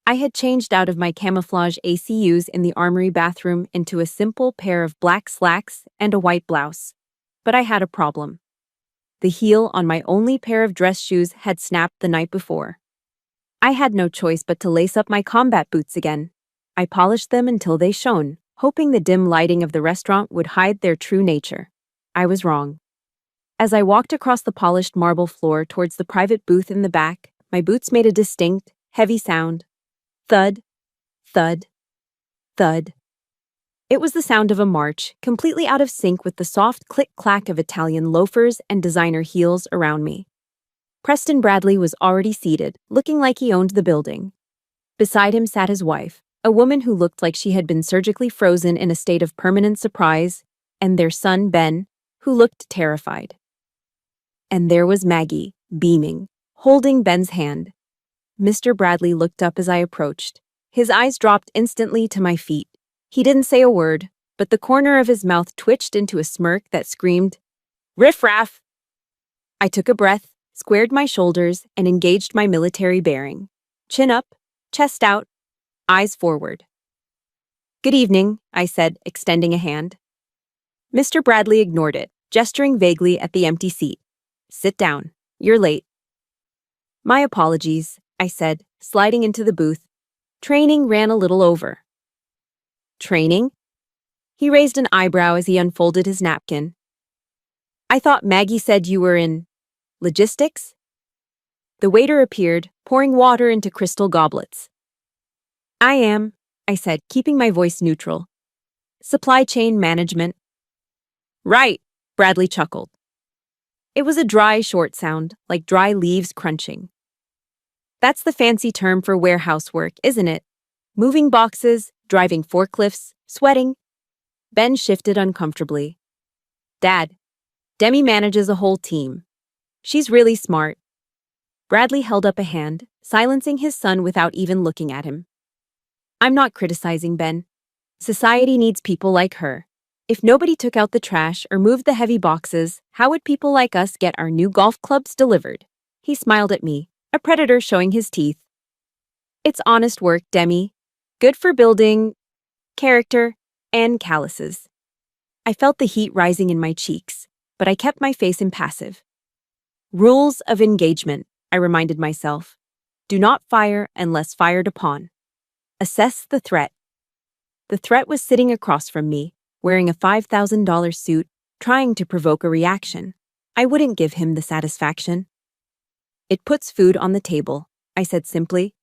I had changed out of my camouflage ACUs in the armory bathroom into a simple pair of black slacks and a white blouse. But I had a problem. The heel on my only pair of dress shoes had snapped the night before. I had no choice but to lace up my combat boots again. I polished them until they shone, hoping the dim lighting of the restaurant would hide their true nature. I was wrong. As I walked across the polished marble floor towards the private booth in the back, my boots made a distinct, heavy sound. Thud, thud, thud. It was the sound of a march, completely out of sync with the soft click-clack of Italian loafers and designer heels around me. Preston Bradley was already seated, looking like he owned the building. Beside him sat his wife, a woman who looked like she had been surgically frozen in a state of permanent surprise, and their son, Ben, who looked terrified. And there was Maggie, beaming, holding Ben's hand. Mr. Bradley looked up as I approached. His eyes dropped instantly to my feet. He didn't say a word, but the corner of his mouth twitched into a smirk that screamed, "Riff-raff!" I took a breath, squared my shoulders, and engaged my military bearing. Chin up, chest out, eyes forward. "Good evening," I said, extending a hand. Mr. Bradley ignored it, gesturing vaguely at the empty seat. "Sit down. You're late." "My apologies," I said, sliding into the booth. "Training ran a little over." "Training?" He raised an eyebrow as he unfolded his napkin. "I thought Maggie said you were in logistics?" The waiter appeared, pouring water into crystal goblets. "I am," I said, keeping my voice neutral. "Supply chain management." "Right," Bradley chuckled. It was a dry, short sound, like dry leaves crunching. "That's the fancy term for warehouse work, isn't it? Moving boxes, driving forklifts, sweating." Ben shifted uncomfortably. "Dad, Demi manages a whole team. She's really smart." Bradley held up a hand, silencing his son without even looking at him. I'm not criticizing Ben. Society needs people like her. If nobody took out the trash or moved the heavy boxes, how would people like us get our new golf clubs delivered? He smiled at me, a predator showing his teeth. It's honest work, Demi. Good for building character and calluses. I felt the heat rising in my cheeks, but I kept my face impassive. Rules of engagement, I reminded myself. Do not fire unless fired upon. Assess the threat. The threat was sitting across from me, wearing a $5,000 suit, trying to provoke a reaction. I wouldn't give him the satisfaction. It puts food on the table, I said simply.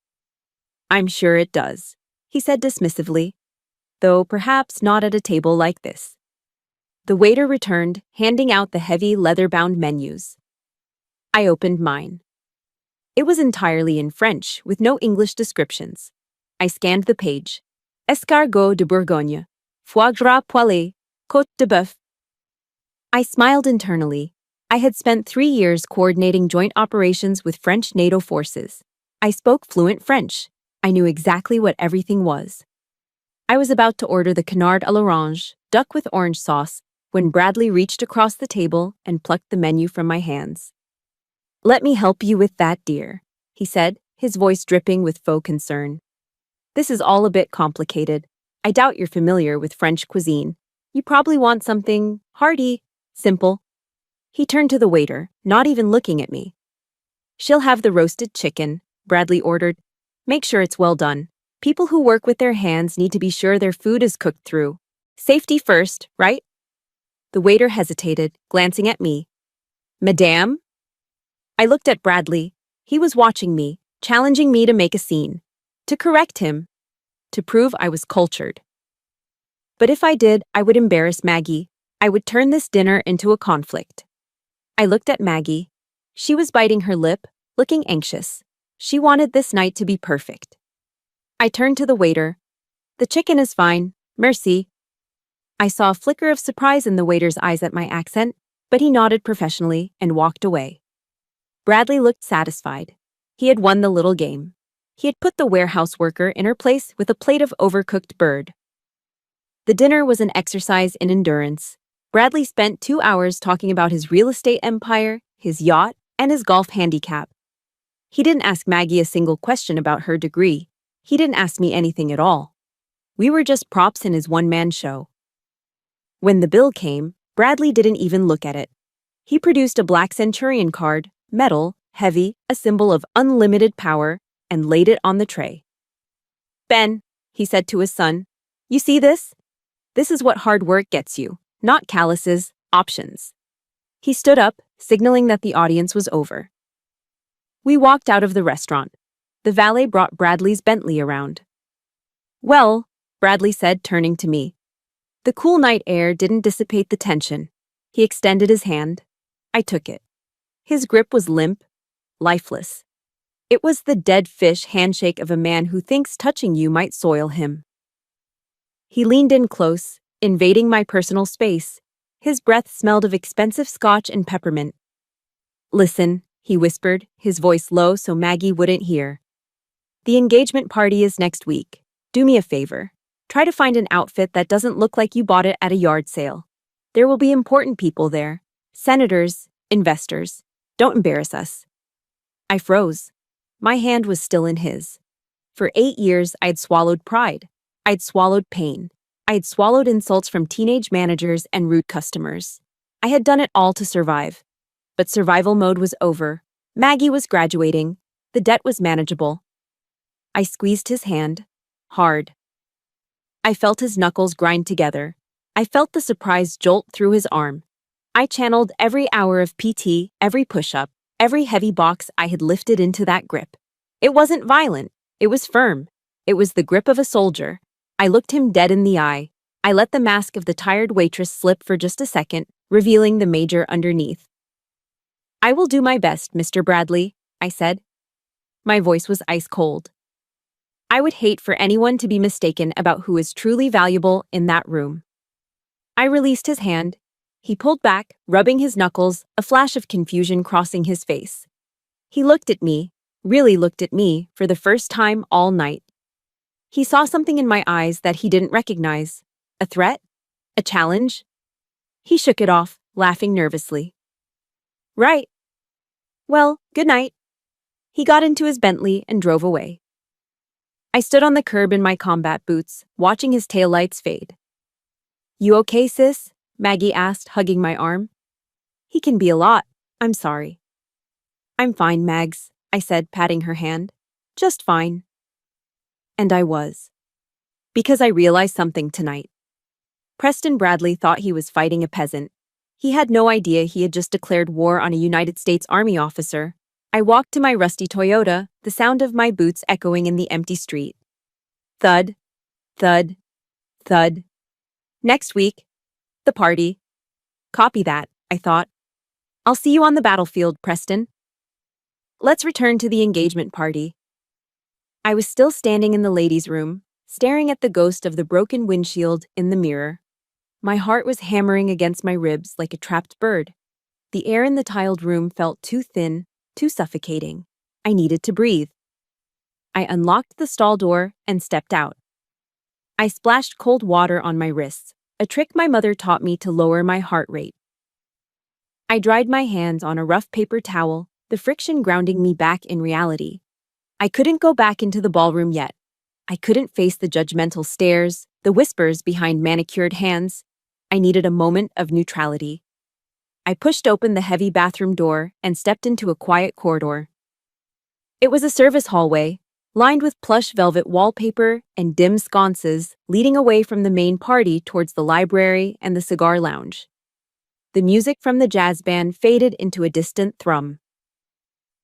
I'm sure it does, he said dismissively, though perhaps not at a table like this. The waiter returned, handing out the heavy leather-bound menus. I opened mine. It was entirely in French, with no English descriptions. I scanned the page. Escargot de Bourgogne, foie gras poêlé, côte de bœuf. I smiled internally. I had spent 3 years coordinating joint operations with French NATO forces. I spoke fluent French. I knew exactly what everything was. I was about to order the canard à l'orange, duck with orange sauce, when Bradley reached across the table and plucked the menu from my hands. Let me help you with that, dear, he said, his voice dripping with faux concern. This is all a bit complicated. I doubt you're familiar with French cuisine. You probably want something hearty, simple. He turned to the waiter, not even looking at me. She'll have the roasted chicken, Bradley ordered. Make sure it's well done. People who work with their hands need to be sure their food is cooked through. Safety first, right? The waiter hesitated, glancing at me. Madame? I looked at Bradley. He was watching me, challenging me to make a scene, to correct him, to prove I was cultured. But if I did, I would embarrass Maggie. I would turn this dinner into a conflict. I looked at Maggie. She was biting her lip, looking anxious. She wanted this night to be perfect. I turned to the waiter. The chicken is fine, merci. I saw a flicker of surprise in the waiter's eyes at my accent, but he nodded professionally and walked away. Bradley looked satisfied. He had won the little game. He had put the warehouse worker in her place with a plate of overcooked bird. The dinner was an exercise in endurance. Bradley spent 2 hours talking about his real estate empire, his yacht, and his golf handicap. He didn't ask Maggie a single question about her degree. He didn't ask me anything at all. We were just props in his one-man show. When the bill came, Bradley didn't even look at it. He produced a black Centurion card, metal, heavy, a symbol of unlimited power, and laid it on the tray. Ben, he said to his son, you see this? This is what hard work gets you, not calluses, options. He stood up, signaling that the audience was over. We walked out of the restaurant. The valet brought Bradley's Bentley around. Well, Bradley said, turning to me. The cool night air didn't dissipate the tension. He extended his hand. I took it. His grip was limp, lifeless. It was the dead fish handshake of a man who thinks touching you might soil him. He leaned in close, invading my personal space. His breath smelled of expensive scotch and peppermint. Listen, he whispered, his voice low so Maggie wouldn't hear. The engagement party is next week. Do me a favor. Try to find an outfit that doesn't look like you bought it at a yard sale. There will be important people there. Senators, investors. Don't embarrass us. I froze. My hand was still in his. For 8 years, I'd swallowed pride. I'd swallowed pain. I'd swallowed insults from teenage managers and rude customers. I had done it all to survive. But survival mode was over. Maggie was graduating. The debt was manageable. I squeezed his hand. Hard. I felt his knuckles grind together. I felt the surprise jolt through his arm. I channeled every hour of PT, every push-up, every heavy box I had lifted into that grip. It wasn't violent. It was firm. It was the grip of a soldier. I looked him dead in the eye. I let the mask of the tired waitress slip for just a second, revealing the major underneath. I will do my best, Mr. Bradley, I said. My voice was ice cold. I would hate for anyone to be mistaken about who is truly valuable in that room. I released his hand. He pulled back, rubbing his knuckles, a flash of confusion crossing his face. He looked at me, really looked at me, for the first time all night. He saw something in my eyes that he didn't recognize. A threat? A challenge? He shook it off, laughing nervously. Right. Well, good night. He got into his Bentley and drove away. I stood on the curb in my combat boots, watching his taillights fade. You okay, sis? Maggie asked, hugging my arm. He can be a lot. I'm sorry. I'm fine, Mags, I said, patting her hand. Just fine. And I was. Because I realized something tonight. Preston Bradley thought he was fighting a peasant. He had no idea he had just declared war on a United States Army officer. I walked to my rusty Toyota, the sound of my boots echoing in the empty street. Thud, thud, thud. Next week, the party. Copy that, I thought. I'll see you on the battlefield, Preston. Let's return to the engagement party. I was still standing in the ladies' room, staring at the ghost of the broken windshield in the mirror. My heart was hammering against my ribs like a trapped bird. The air in the tiled room felt too thin, too suffocating. I needed to breathe. I unlocked the stall door and stepped out. I splashed cold water on my wrists, a trick my mother taught me to lower my heart rate. I dried my hands on a rough paper towel, the friction grounding me back in reality. I couldn't go back into the ballroom yet. I couldn't face the judgmental stares, the whispers behind manicured hands. I needed a moment of neutrality. I pushed open the heavy bathroom door and stepped into a quiet corridor. It was a service hallway, lined with plush velvet wallpaper and dim sconces leading away from the main party towards the library and the cigar lounge. The music from the jazz band faded into a distant thrum.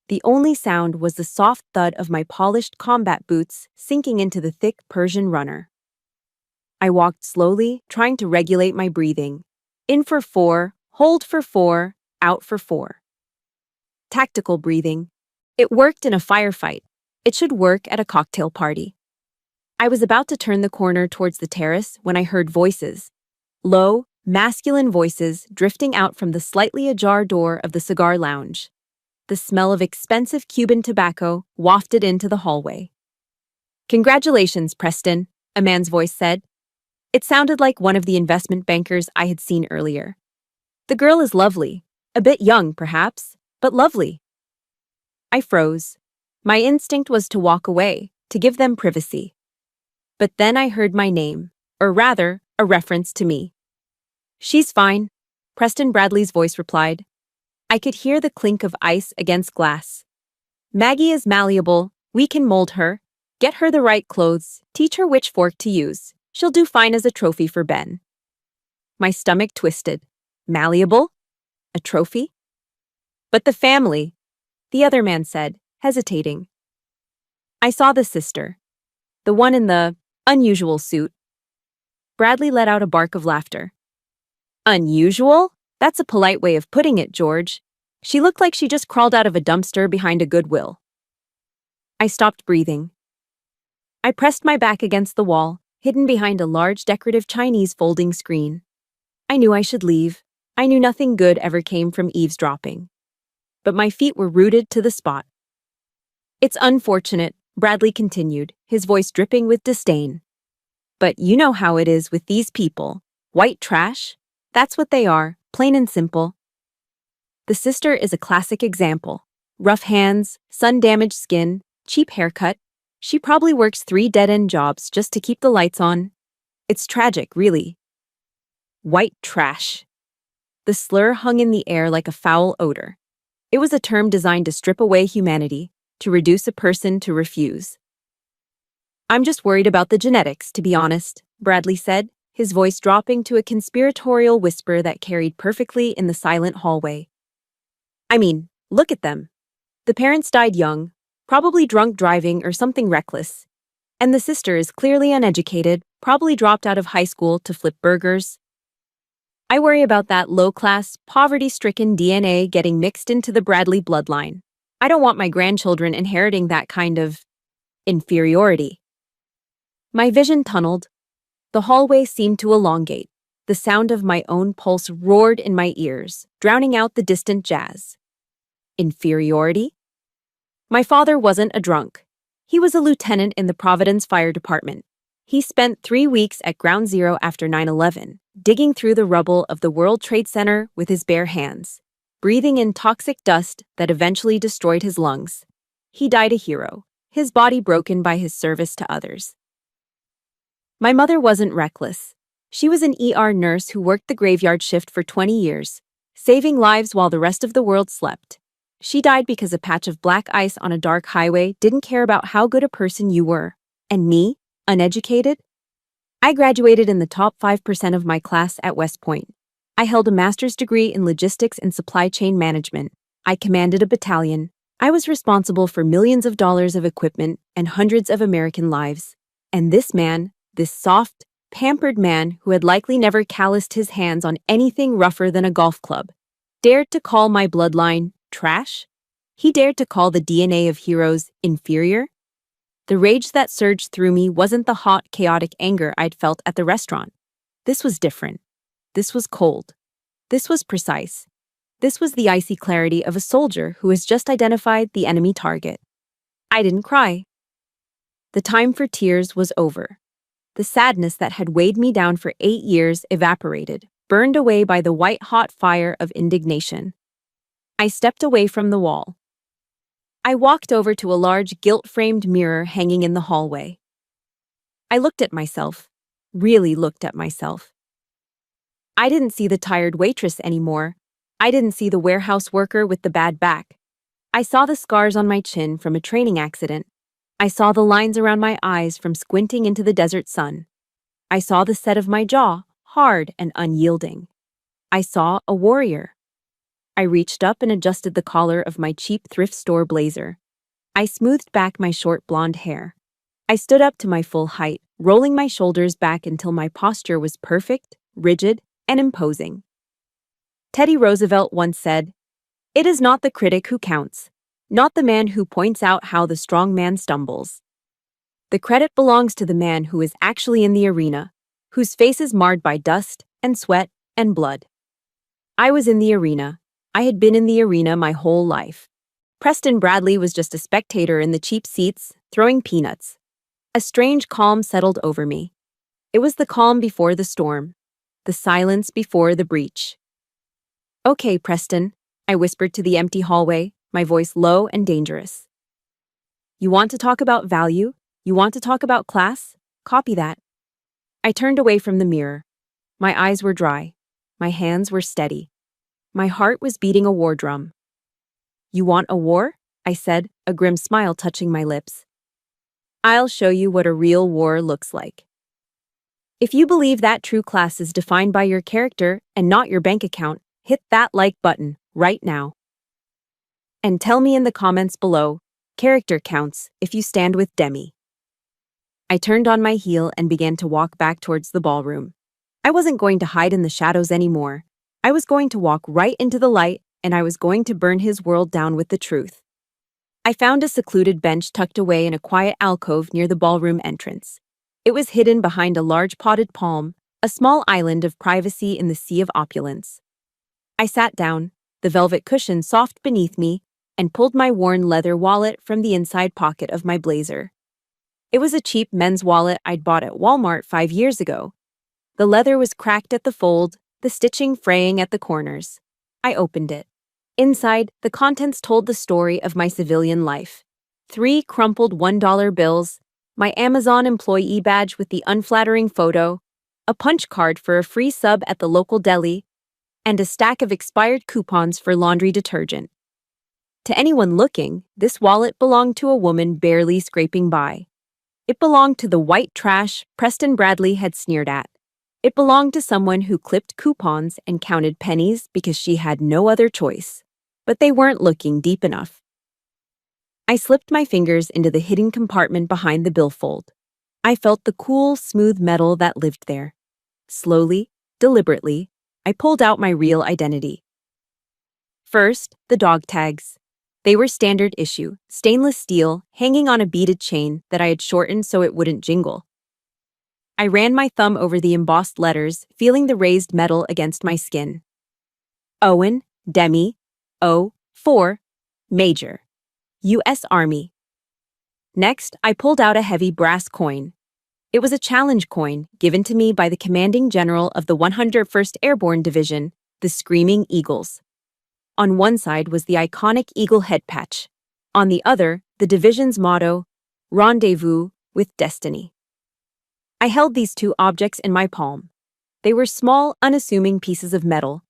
The only sound was the soft thud of my polished combat boots sinking into the thick Persian runner. I walked slowly, trying to regulate my breathing. In for 4, hold for 4, out for 4. Tactical breathing. It worked in a firefight. It should work at a cocktail party. I was about to turn the corner towards the terrace when I heard voices. Low, masculine voices drifting out from the slightly ajar door of the cigar lounge. The smell of expensive Cuban tobacco wafted into the hallway. Congratulations, Preston, a man's voice said. It sounded like one of the investment bankers I had seen earlier. The girl is lovely, a bit young perhaps, but lovely. I froze. My instinct was to walk away, to give them privacy. But then I heard my name, or rather, a reference to me. She's fine, Preston Bradley's voice replied. I could hear the clink of ice against glass. Maggie is malleable, we can mold her, get her the right clothes, teach her which fork to use. She'll do fine as a trophy for Ben. My stomach twisted. Malleable? A trophy? But the family, the other man said, hesitating. I saw the sister, the one in the unusual suit. Bradley let out a bark of laughter. Unusual? That's a polite way of putting it, George. She looked like she just crawled out of a dumpster behind a Goodwill. I stopped breathing. I pressed my back against the wall, hidden behind a large decorative Chinese folding screen. I knew I should leave. I knew nothing good ever came from eavesdropping. But my feet were rooted to the spot. It's unfortunate, Bradley continued, his voice dripping with disdain. But you know how it is with these people. White trash? That's what they are, plain and simple. The sister is a classic example. Rough hands, sun-damaged skin, cheap haircut. She probably works 3 dead-end jobs just to keep the lights on. It's tragic, really. White trash. The slur hung in the air like a foul odor. It was a term designed to strip away humanity, to reduce a person to refuse. I'm just worried about the genetics, to be honest, Bradley said, his voice dropping to a conspiratorial whisper that carried perfectly in the silent hallway. I mean, look at them. The parents died young, probably drunk driving or something reckless. And the sister is clearly uneducated, probably dropped out of high school to flip burgers. I worry about that low-class, poverty-stricken DNA getting mixed into the Bradley bloodline. I don't want my grandchildren inheriting that kind of inferiority. My vision tunneled. The hallway seemed to elongate. The sound of my own pulse roared in my ears, drowning out the distant jazz. Inferiority? My father wasn't a drunk. He was a lieutenant in the Providence Fire Department. He spent 3 weeks at Ground Zero after 9/11, digging through the rubble of the World Trade Center with his bare hands, breathing in toxic dust that eventually destroyed his lungs. He died a hero, his body broken by his service to others. My mother wasn't reckless. She was an ER nurse who worked the graveyard shift for 20 years, saving lives while the rest of the world slept. She died because a patch of black ice on a dark highway didn't care about how good a person you were. And me, uneducated? I graduated in the top 5% of my class at West Point. I held a master's degree in logistics and supply chain management. I commanded a battalion. I was responsible for millions of dollars of equipment and hundreds of American lives. And this man, this soft, pampered man who had likely never calloused his hands on anything rougher than a golf club, dared to call my bloodline trash? He dared to call the DNA of heroes inferior? The rage that surged through me wasn't the hot, chaotic anger I'd felt at the restaurant. This was different. This was cold. This was precise. This was the icy clarity of a soldier who has just identified the enemy target. I didn't cry. The time for tears was over. The sadness that had weighed me down for 8 years evaporated, burned away by the white-hot fire of indignation. I stepped away from the wall. I walked over to a large gilt-framed mirror hanging in the hallway. I looked at myself, really looked at myself. I didn't see the tired waitress anymore. I didn't see the warehouse worker with the bad back. I saw the scars on my chin from a training accident. I saw the lines around my eyes from squinting into the desert sun. I saw the set of my jaw, hard and unyielding. I saw a warrior. I reached up and adjusted the collar of my cheap thrift store blazer. I smoothed back my short blonde hair. I stood up to my full height, rolling my shoulders back until my posture was perfect, rigid, and imposing. Teddy Roosevelt once said, "It is not the critic who counts, not the man who points out how the strong man stumbles. The credit belongs to the man who is actually in the arena, whose face is marred by dust and sweat and blood." I was in the arena. I had been in the arena my whole life. Preston Bradley was just a spectator in the cheap seats, throwing peanuts. A strange calm settled over me. It was the calm before the storm, the silence before the breach. "Okay, Preston," I whispered to the empty hallway, my voice low and dangerous. "You want to talk about value? You want to talk about class? Copy that." I turned away from the mirror. My eyes were dry. My hands were steady. My heart was beating a war drum. "You want a war?" I said, a grim smile touching my lips. "I'll show you what a real war looks like." If you believe that true class is defined by your character and not your bank account, hit that like button right now. And tell me in the comments below, character counts if you stand with Demi. I turned on my heel and began to walk back towards the ballroom. I wasn't going to hide in the shadows anymore. I was going to walk right into the light, and I was going to burn his world down with the truth. I found a secluded bench tucked away in a quiet alcove near the ballroom entrance. It was hidden behind a large potted palm, a small island of privacy in the sea of opulence. I sat down, the velvet cushion soft beneath me, and pulled my worn leather wallet from the inside pocket of my blazer. It was a cheap men's wallet I'd bought at Walmart 5 years ago. The leather was cracked at the fold, the stitching fraying at the corners. I opened it. Inside, the contents told the story of my civilian life. 3 crumpled $1 bills, my Amazon employee badge with the unflattering photo, a punch card for a free sub at the local deli, and a stack of expired coupons for laundry detergent. To anyone looking, this wallet belonged to a woman barely scraping by. It belonged to the white trash Preston Bradley had sneered at. It belonged to someone who clipped coupons and counted pennies because she had no other choice. But they weren't looking deep enough. I slipped my fingers into the hidden compartment behind the billfold. I felt the cool, smooth metal that lived there. Slowly, deliberately, I pulled out my real identity. First, the dog tags. They were standard issue, stainless steel, hanging on a beaded chain that I had shortened so it wouldn't jingle. I ran my thumb over the embossed letters, feeling the raised metal against my skin. Owen, Demi, O, 4, Major, U.S. Army. Next, I pulled out a heavy brass coin. It was a challenge coin given to me by the commanding general of the 101st Airborne Division, the Screaming Eagles. On one side was the iconic eagle head patch. On the other, the division's motto, Rendezvous with Destiny. I held these two objects in my palm. They were small, unassuming pieces of metal.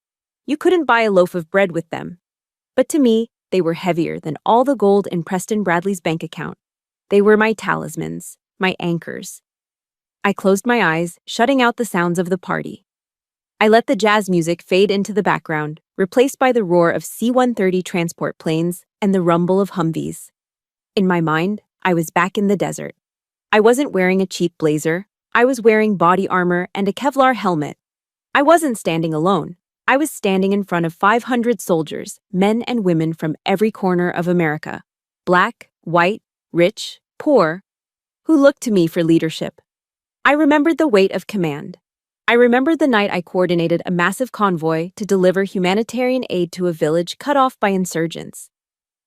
You couldn't buy a loaf of bread with them. But to me, they were heavier than all the gold in Preston Bradley's bank account. They were my talismans, my anchors. I closed my eyes, shutting out the sounds of the party. I let the jazz music fade into the background, replaced by the roar of C-130 transport planes and the rumble of Humvees. In my mind, I was back in the desert. I wasn't wearing a cheap blazer. I was wearing body armor and a Kevlar helmet. I wasn't standing alone. I was standing in front of 500 soldiers, men and women from every corner of America. Black, white, rich, poor, who looked to me for leadership. I remembered the weight of command. I remembered the night I coordinated a massive convoy to deliver humanitarian aid to a village cut off by insurgents.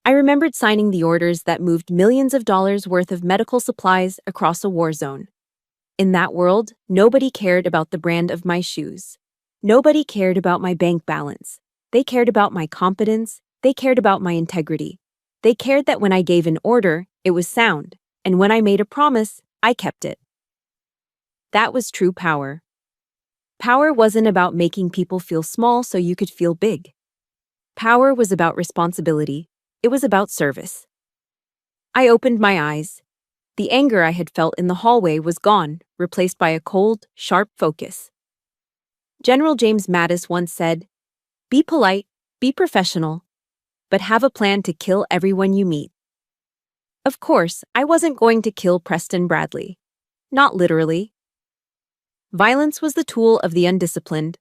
I remembered signing the orders that moved millions of dollars worth of medical supplies across a war zone. In that world, nobody cared about the brand of my shoes. Nobody cared about my bank balance. They cared about my competence. They cared about my integrity. They cared that when I gave an order, it was sound, and when I made a promise, I kept it. That was true power. Power wasn't about making people feel small so you could feel big. Power was about responsibility. It was about service. I opened my eyes. The anger I had felt in the hallway was gone, replaced by a cold, sharp focus. General James Mattis once said, "Be polite, be professional, but have a plan to kill everyone you meet." Of course, I wasn't going to kill Preston Bradley. Not literally. Violence was the tool of the undisciplined,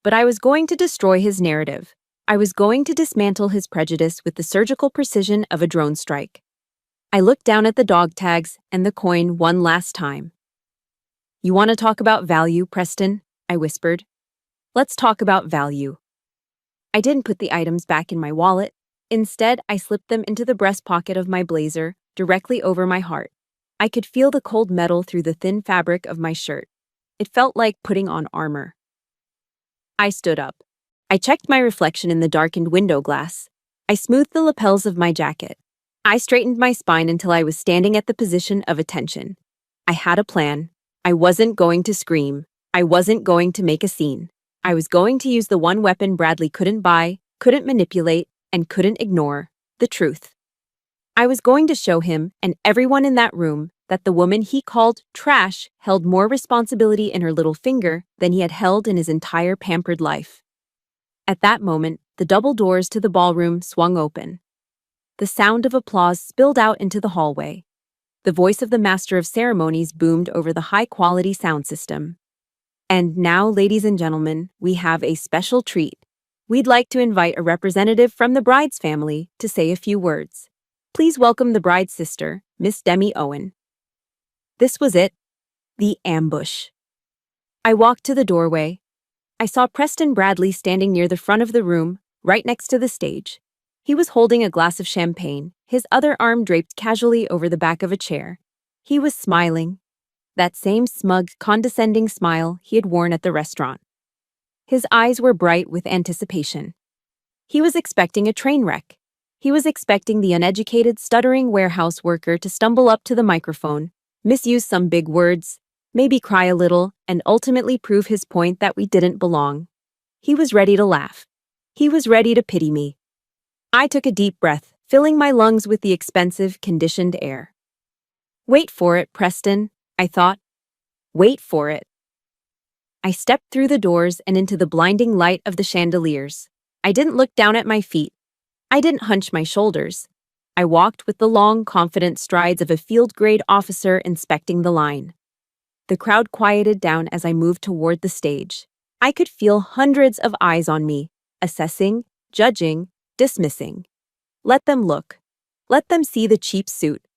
but I was going to destroy his narrative. I was going to dismantle his prejudice with the surgical precision of a drone strike. I looked down at the dog tags and the coin one last time. "You want to talk about value, Preston?" I whispered. "Let's talk about value." I didn't put the items back in my wallet. Instead, I slipped them into the breast pocket of my blazer, directly over my heart. I could feel the cold metal through the thin fabric of my shirt. It felt like putting on armor. I stood up. I checked my reflection in the darkened window glass. I smoothed the lapels of my jacket. I straightened my spine until I was standing at the position of attention. I had a plan. I wasn't going to scream. I wasn't going to make a scene. I was going to use the one weapon Bradley couldn't buy, couldn't manipulate, and couldn't ignore: the truth. I was going to show him, and everyone in that room, that the woman he called trash held more responsibility in her little finger than he had held in his entire pampered life. At that moment, the double doors to the ballroom swung open. The sound of applause spilled out into the hallway. The voice of the master of ceremonies boomed over the high-quality sound system. "And now, ladies and gentlemen, we have a special treat. We'd like to invite a representative from the bride's family to say a few words. Please welcome the bride's sister, Miss Demi Owen." This was it. The ambush. I walked to the doorway. I saw Preston Bradley standing near the front of the room, right next to the stage. He was holding a glass of champagne, his other arm draped casually over the back of a chair. He was smiling. That same smug, condescending smile he had worn at the restaurant. His eyes were bright with anticipation. He was expecting a train wreck. He was expecting the uneducated, stuttering warehouse worker to stumble up to the microphone, misuse some big words, maybe cry a little, and ultimately prove his point that we didn't belong. He was ready to laugh. He was ready to pity me. I took a deep breath, filling my lungs with the expensive, conditioned air. "Wait for it, Preston," I thought. "Wait for it." I stepped through the doors and into the blinding light of the chandeliers. I didn't look down at my feet. I didn't hunch my shoulders. I walked with the long, confident strides of a field-grade officer inspecting the line. The crowd quieted down as I moved toward the stage. I could feel hundreds of eyes on me, assessing, judging, dismissing. Let them look. Let them see the cheap suit.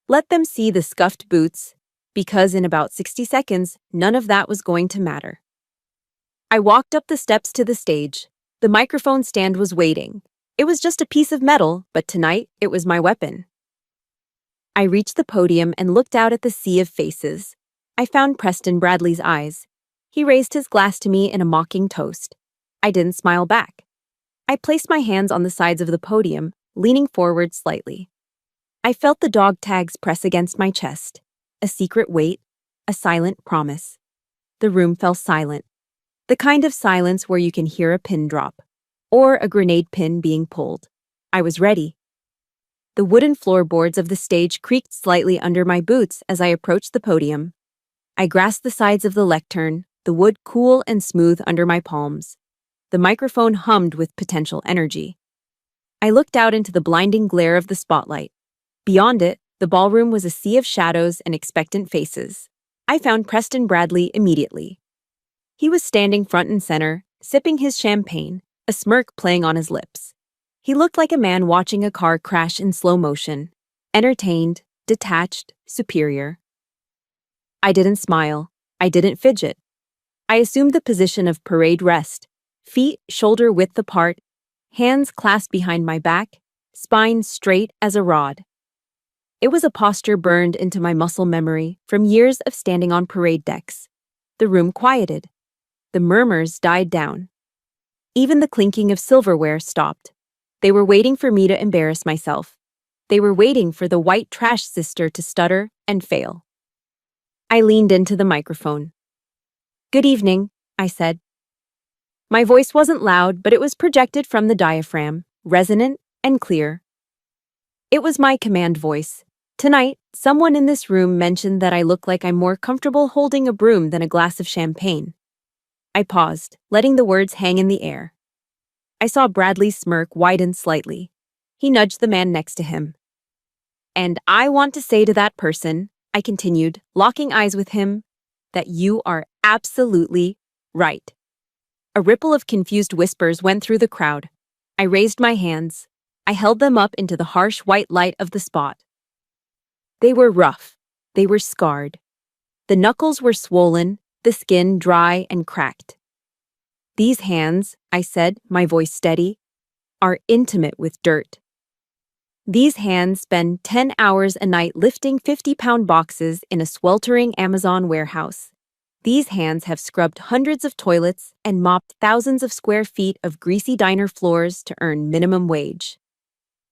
Let them see the scuffed boots, because in about 60 seconds, none of that was going to matter. I walked up the steps to the stage. The microphone stand was waiting. It was just a piece of metal, but tonight, it was my weapon. I reached the podium and looked out at the sea of faces. I found Preston Bradley's eyes. He raised his glass to me in a mocking toast. I didn't smile back. I placed my hands on the sides of the podium, leaning forward slightly. I felt the dog tags press against my chest. A secret weight, a silent promise. The room fell silent. The kind of silence where you can hear a pin drop, or a grenade pin being pulled. I was ready. The wooden floorboards of the stage creaked slightly under my boots as I approached the podium. I grasped the sides of the lectern, the wood cool and smooth under my palms. The microphone hummed with potential energy. I looked out into the blinding glare of the spotlight. Beyond it, the ballroom was a sea of shadows and expectant faces. I found Preston Bradley immediately. He was standing front and center, sipping his champagne, a smirk playing on his lips. He looked like a man watching a car crash in slow motion, entertained, detached, superior. I didn't smile. I didn't fidget. I assumed the position of parade rest, feet shoulder-width apart, hands clasped behind my back, spine straight as a rod. It was a posture burned into my muscle memory from years of standing on parade decks. The room quieted. The murmurs died down. Even the clinking of silverware stopped. They were waiting for me to embarrass myself. They were waiting for the white trash sister to stutter and fail. I leaned into the microphone. "Good evening," I said. My voice wasn't loud, but it was projected from the diaphragm, resonant and clear. It was my command voice. Tonight, someone in this room mentioned that I look like I'm more comfortable holding a broom than a glass of champagne. I paused, letting the words hang in the air. I saw Bradley's smirk widen slightly. He nudged the man next to him. "And I want to say to that person," I continued, locking eyes with him, "that you are absolutely right." A ripple of confused whispers went through the crowd. I raised my hands. I held them up into the harsh white light of the spot. They were rough. They were scarred. The knuckles were swollen, the skin dry and cracked. "These hands," I said, my voice steady, "are intimate with dirt. These hands spend 10 hours a night lifting 50-pound boxes in a sweltering Amazon warehouse. These hands have scrubbed hundreds of toilets and mopped thousands of square feet of greasy diner floors to earn minimum wage."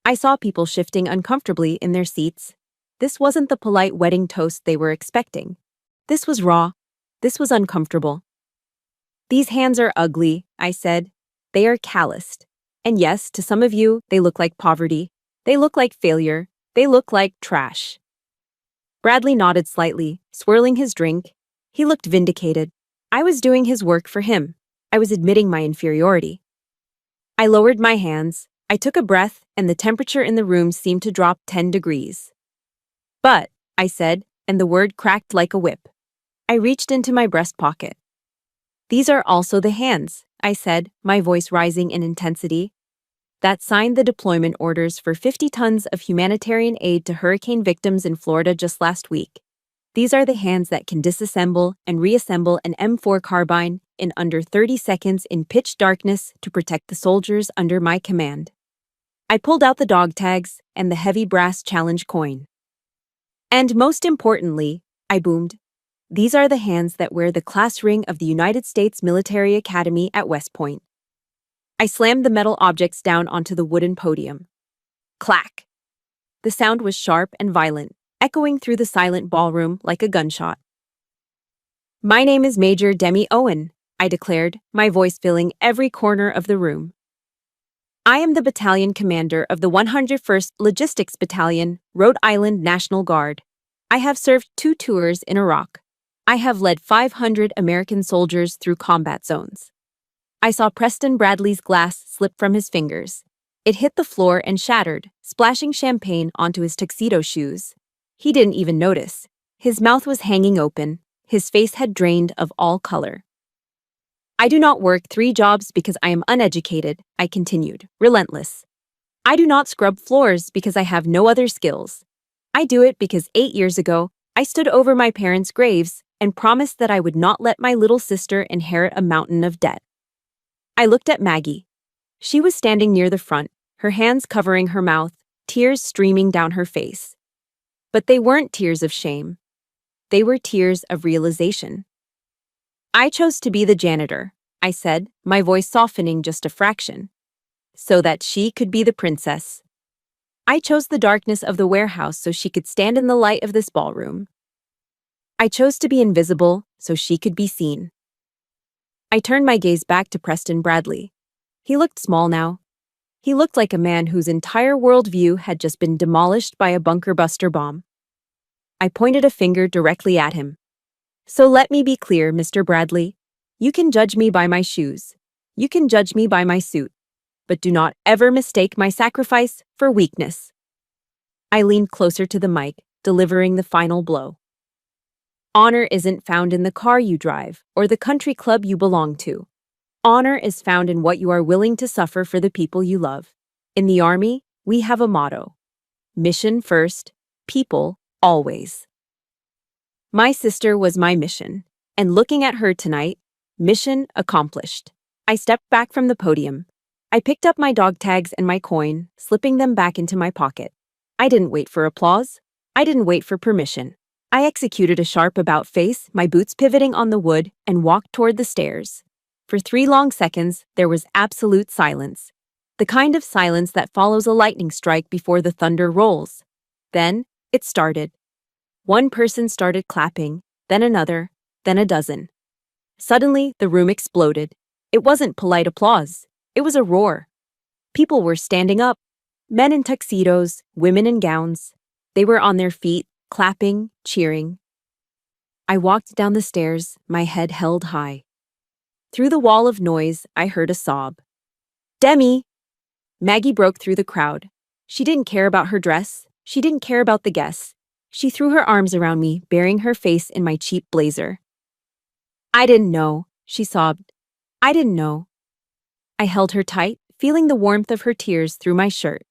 I saw people shifting uncomfortably in their seats. This wasn't the polite wedding toast they were expecting. This was raw. This was uncomfortable. "These hands are ugly," I said. "They are calloused. And yes, to some of you, they look like poverty. They look like failure. They look like trash." Bradley nodded slightly, swirling his drink. He looked vindicated. I was doing his work for him. I was admitting my inferiority. I lowered my hands. I took a breath, and the temperature in the room seemed to drop 10 degrees. "But," I said, and the word cracked like a whip. I reached into my breast pocket. "These are also the hands," I said, my voice rising in intensity, "that signed the deployment orders for 50 tons of humanitarian aid to hurricane victims in Florida just last week. These are the hands that can disassemble and reassemble an M4 carbine in under 30 seconds in pitch darkness to protect the soldiers under my command." I pulled out the dog tags and the heavy brass challenge coin. "And most importantly," I boomed, "these are the hands that wear the class ring of the United States Military Academy at West Point." I slammed the metal objects down onto the wooden podium. Clack! The sound was sharp and violent, echoing through the silent ballroom like a gunshot. "My name is Major Demi Owen," I declared, my voice filling every corner of the room. "I am the battalion commander of the 101st Logistics Battalion, Rhode Island National Guard. I have served 2 tours in Iraq. I have led 500 American soldiers through combat zones." I saw Preston Bradley's glass slip from his fingers. It hit the floor and shattered, splashing champagne onto his tuxedo shoes. He didn't even notice. His mouth was hanging open. His face had drained of all color. "I do not work 3 jobs because I am uneducated," I continued, relentless. "I do not scrub floors because I have no other skills. I do it because 8 years ago, I stood over my parents' graves and promised that I would not let my little sister inherit a mountain of debt." I looked at Maggie. She was standing near the front, her hands covering her mouth, tears streaming down her face. But they weren't tears of shame. They were tears of realization. I chose to be the janitor, I said, my voice softening just a fraction, so that she could be the princess. I chose the darkness of the warehouse so she could stand in the light of this ballroom. I chose to be invisible so she could be seen. I turned my gaze back to Preston Bradley. He looked small now. He looked like a man whose entire worldview had just been demolished by a bunker buster bomb. I pointed a finger directly at him. So let me be clear, Mr. Bradley. You can judge me by my shoes. You can judge me by my suit. But do not ever mistake my sacrifice for weakness. I leaned closer to the mic, delivering the final blow. Honor isn't found in the car you drive or the country club you belong to. Honor is found in what you are willing to suffer for the people you love. In the Army, we have a motto: mission first, people always. My sister was my mission, and looking at her tonight, mission accomplished. I stepped back from the podium. I picked up my dog tags and my coin, slipping them back into my pocket. I didn't wait for applause. I didn't wait for permission. I executed a sharp about-face, my boots pivoting on the wood, and walked toward the stairs. For 3 long seconds, there was absolute silence. The kind of silence that follows a lightning strike before the thunder rolls. Then, it started. One person started clapping, then another, then a dozen. Suddenly, the room exploded. It wasn't polite applause. It was a roar. People were standing up. Men in tuxedos, women in gowns. They were on their feet, clapping, cheering. I walked down the stairs, my head held high. Through the wall of noise, I heard a sob. Demi! Maggie broke through the crowd. She didn't care about her dress. She didn't care about the guests. She threw her arms around me, burying her face in my cheap blazer. I didn't know, she sobbed. I didn't know. I held her tight, feeling the warmth of her tears through my shirt.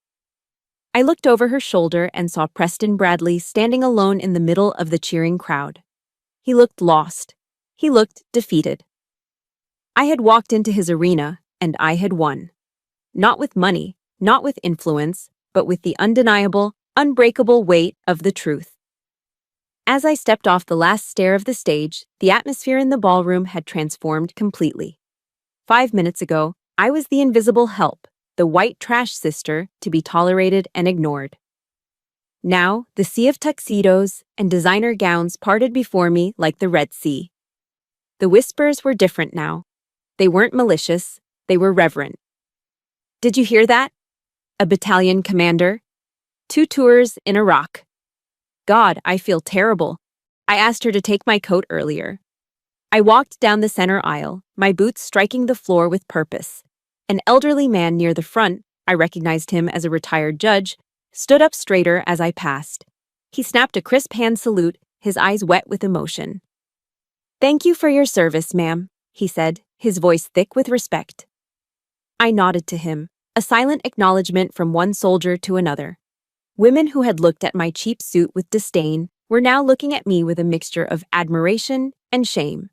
I looked over her shoulder and saw Preston Bradley standing alone in the middle of the cheering crowd. He looked lost. He looked defeated. I had walked into his arena, and I had won. Not with money, not with influence, but with the undeniable, unbreakable weight of the truth. As I stepped off the last stair of the stage, the atmosphere in the ballroom had transformed completely. 5 minutes ago, I was the invisible help, the white trash sister to be tolerated and ignored. Now, the sea of tuxedos and designer gowns parted before me like the Red Sea. The whispers were different now. They weren't malicious, they were reverent. Did you hear that? A battalion commander? 2 tours in Iraq. God, I feel terrible. I asked her to take my coat earlier. I walked down the center aisle, my boots striking the floor with purpose. An elderly man near the front, I recognized him as a retired judge, stood up straighter as I passed. He snapped a crisp hand salute, his eyes wet with emotion. Thank you for your service, ma'am, he said, his voice thick with respect. I nodded to him, a silent acknowledgement from one soldier to another. Women who had looked at my cheap suit with disdain were now looking at me with a mixture of admiration and shame.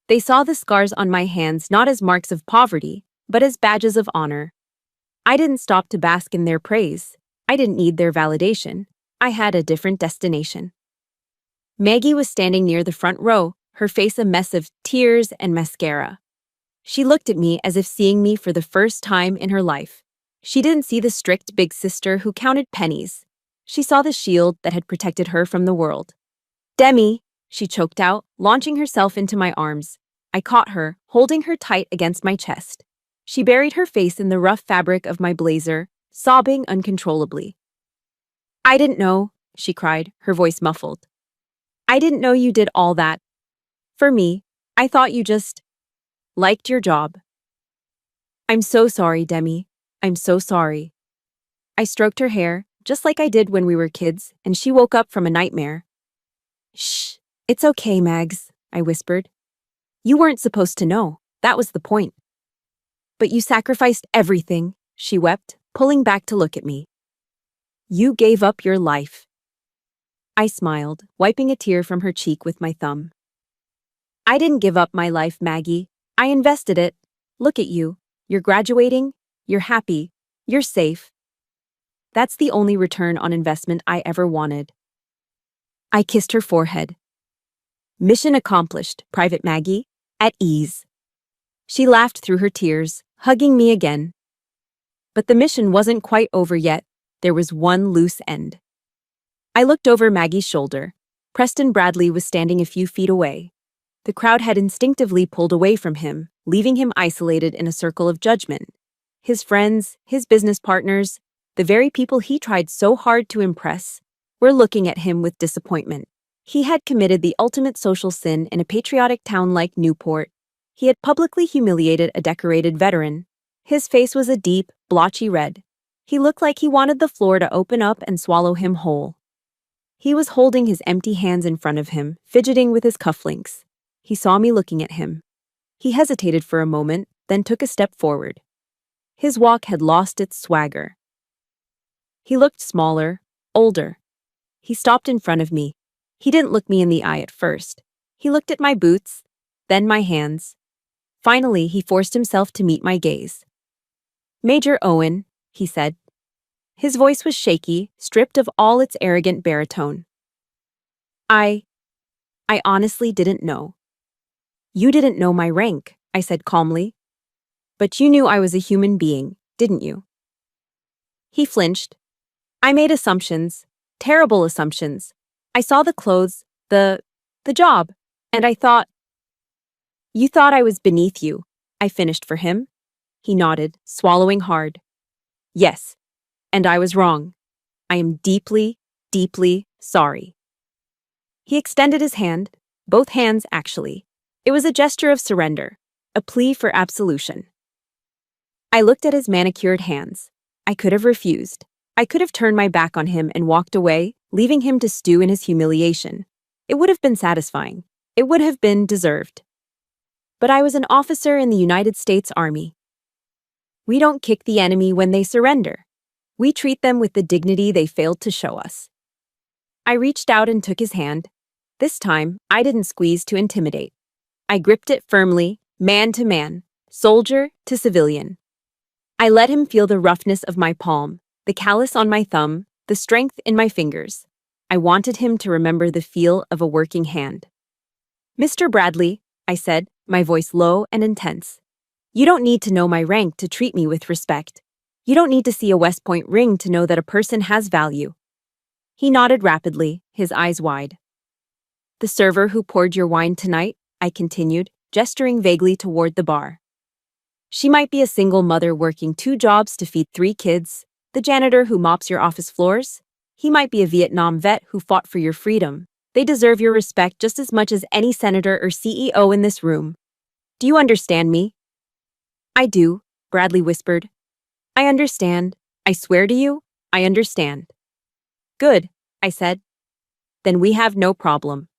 They saw the scars on my hands not as marks of poverty, but as badges of honor. I didn't stop to bask in their praise. I didn't need their validation. I had a different destination. Maggie was standing near the front row, her face a mess of tears and mascara. She looked at me as if seeing me for the first time in her life. She didn't see the strict big sister who counted pennies. She saw the shield that had protected her from the world. Demi, she choked out, launching herself into my arms. I caught her, holding her tight against my chest. She buried her face in the rough fabric of my blazer, sobbing uncontrollably. I didn't know, she cried, her voice muffled. I didn't know you did all that. For me, I thought you just liked your job. I'm so sorry, Demi. I'm so sorry. I stroked her hair, just like I did when we were kids, and she woke up from a nightmare. Shh, it's okay, Mags, I whispered. You weren't supposed to know. That was the point. But you sacrificed everything, she wept, pulling back to look at me. You gave up your life. I smiled, wiping a tear from her cheek with my thumb. I didn't give up my life, Maggie. I invested it. Look at you. You're graduating. You're happy. You're safe. That's the only return on investment I ever wanted. I kissed her forehead. Mission accomplished, Private Maggie, at ease. She laughed through her tears, hugging me again. But the mission wasn't quite over yet. There was one loose end. I looked over Maggie's shoulder. Preston Bradley was standing a few feet away. The crowd had instinctively pulled away from him, leaving him isolated in a circle of judgment. His friends, his business partners, the very people he tried so hard to impress, were looking at him with disappointment. He had committed the ultimate social sin in a patriotic town like Newport. He had publicly humiliated a decorated veteran. His face was a deep, blotchy red. He looked like he wanted the floor to open up and swallow him whole. He was holding his empty hands in front of him, fidgeting with his cufflinks. He saw me looking at him. He hesitated for a moment, then took a step forward. His walk had lost its swagger. He looked smaller, older. He stopped in front of me. He didn't look me in the eye at first. He looked at my boots, then my hands. Finally, he forced himself to meet my gaze. "Major Owen," he said. His voice was shaky, stripped of all its arrogant baritone. I honestly didn't know." "You didn't know my rank," I said calmly. "But you knew I was a human being, didn't you?" He flinched. "I made assumptions, terrible assumptions. I saw the clothes, the job, and I thought—" "You thought I was beneath you," I finished for him. He nodded, swallowing hard. "Yes, and I was wrong. I am deeply, deeply sorry." He extended his hand, both hands actually. It was a gesture of surrender, a plea for absolution. I looked at his manicured hands. I could have refused. I could have turned my back on him and walked away, leaving him to stew in his humiliation. It would have been satisfying. It would have been deserved. But I was an officer in the United States Army. We don't kick the enemy when they surrender. We treat them with the dignity they failed to show us. I reached out and took his hand. This time, I didn't squeeze to intimidate. I gripped it firmly, man to man, soldier to civilian. I let him feel the roughness of my palm, the callus on my thumb, the strength in my fingers. I wanted him to remember the feel of a working hand. "Mr. Bradley," I said, my voice low and intense. "You don't need to know my rank to treat me with respect. You don't need to see a West Point ring to know that a person has value." He nodded rapidly, his eyes wide. "The server who poured your wine tonight," I continued, gesturing vaguely toward the bar. "She might be a single mother working 2 jobs to feed 3 kids. The janitor who mops your office floors. He might be a Vietnam vet who fought for your freedom. They deserve your respect just as much as any senator or CEO in this room. Do you understand me?" "I do," Bradley whispered. "I understand. I swear to you, I understand." "Good," I said. "Then we have no problem."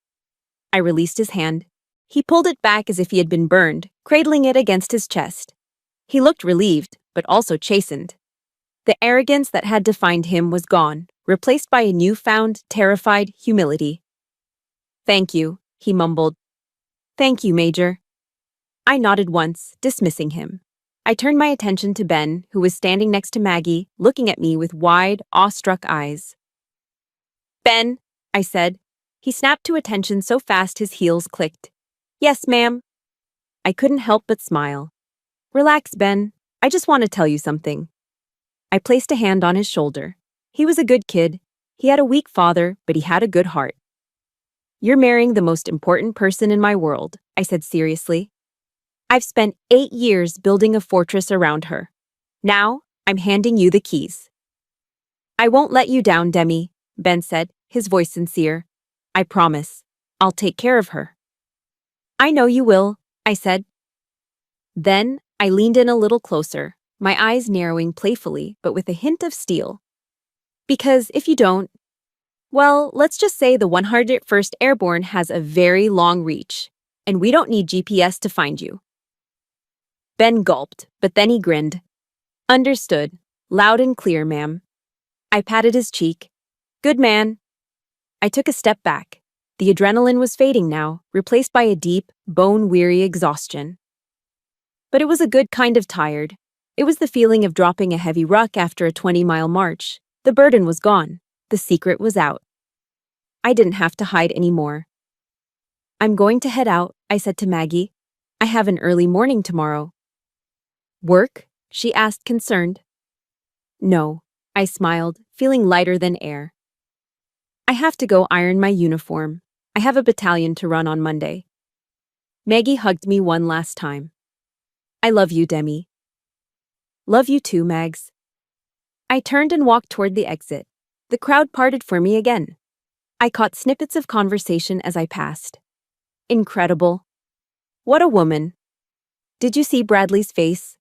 I released his hand. He pulled it back as if he had been burned, cradling it against his chest. He looked relieved, but also chastened. The arrogance that had defined him was gone, replaced by a newfound, terrified humility. "Thank you," he mumbled. "Thank you, Major." I nodded once, dismissing him. I turned my attention to Ben, who was standing next to Maggie, looking at me with wide, awestruck eyes. "Ben," I said. He snapped to attention so fast his heels clicked. "Yes, ma'am." I couldn't help but smile. "Relax, Ben. I just want to tell you something." I placed a hand on his shoulder. He was a good kid. He had a weak father, but he had a good heart. "You're marrying the most important person in my world," I said seriously. "I've spent 8 years building a fortress around her. Now, I'm handing you the keys." "I won't let you down, Demi," Ben said, his voice sincere. "I promise. I'll take care of her." "I know you will," I said. Then I leaned in a little closer, my eyes narrowing playfully but with a hint of steel. "Because if you don't, well, let's just say the 101st Airborne has a very long reach, and we don't need GPS to find you." Ben gulped, but then he grinned. "Understood. Loud and clear, ma'am." I patted his cheek. "Good man." I took a step back. The adrenaline was fading now, replaced by a deep, bone-weary exhaustion. But it was a good kind of tired. It was the feeling of dropping a heavy ruck after a 20-mile march. The burden was gone. The secret was out. I didn't have to hide anymore. I'm going to head out, I said to Maggie. I have an early morning tomorrow. Work? She asked, concerned. No, I smiled, feeling lighter than air. I have to go iron my uniform. I have a battalion to run on Monday. Maggie hugged me one last time. I love you, Demi. Love you too, Mags. I turned and walked toward the exit. The crowd parted for me again. I caught snippets of conversation as I passed. Incredible. What a woman. Did you see Bradley's face?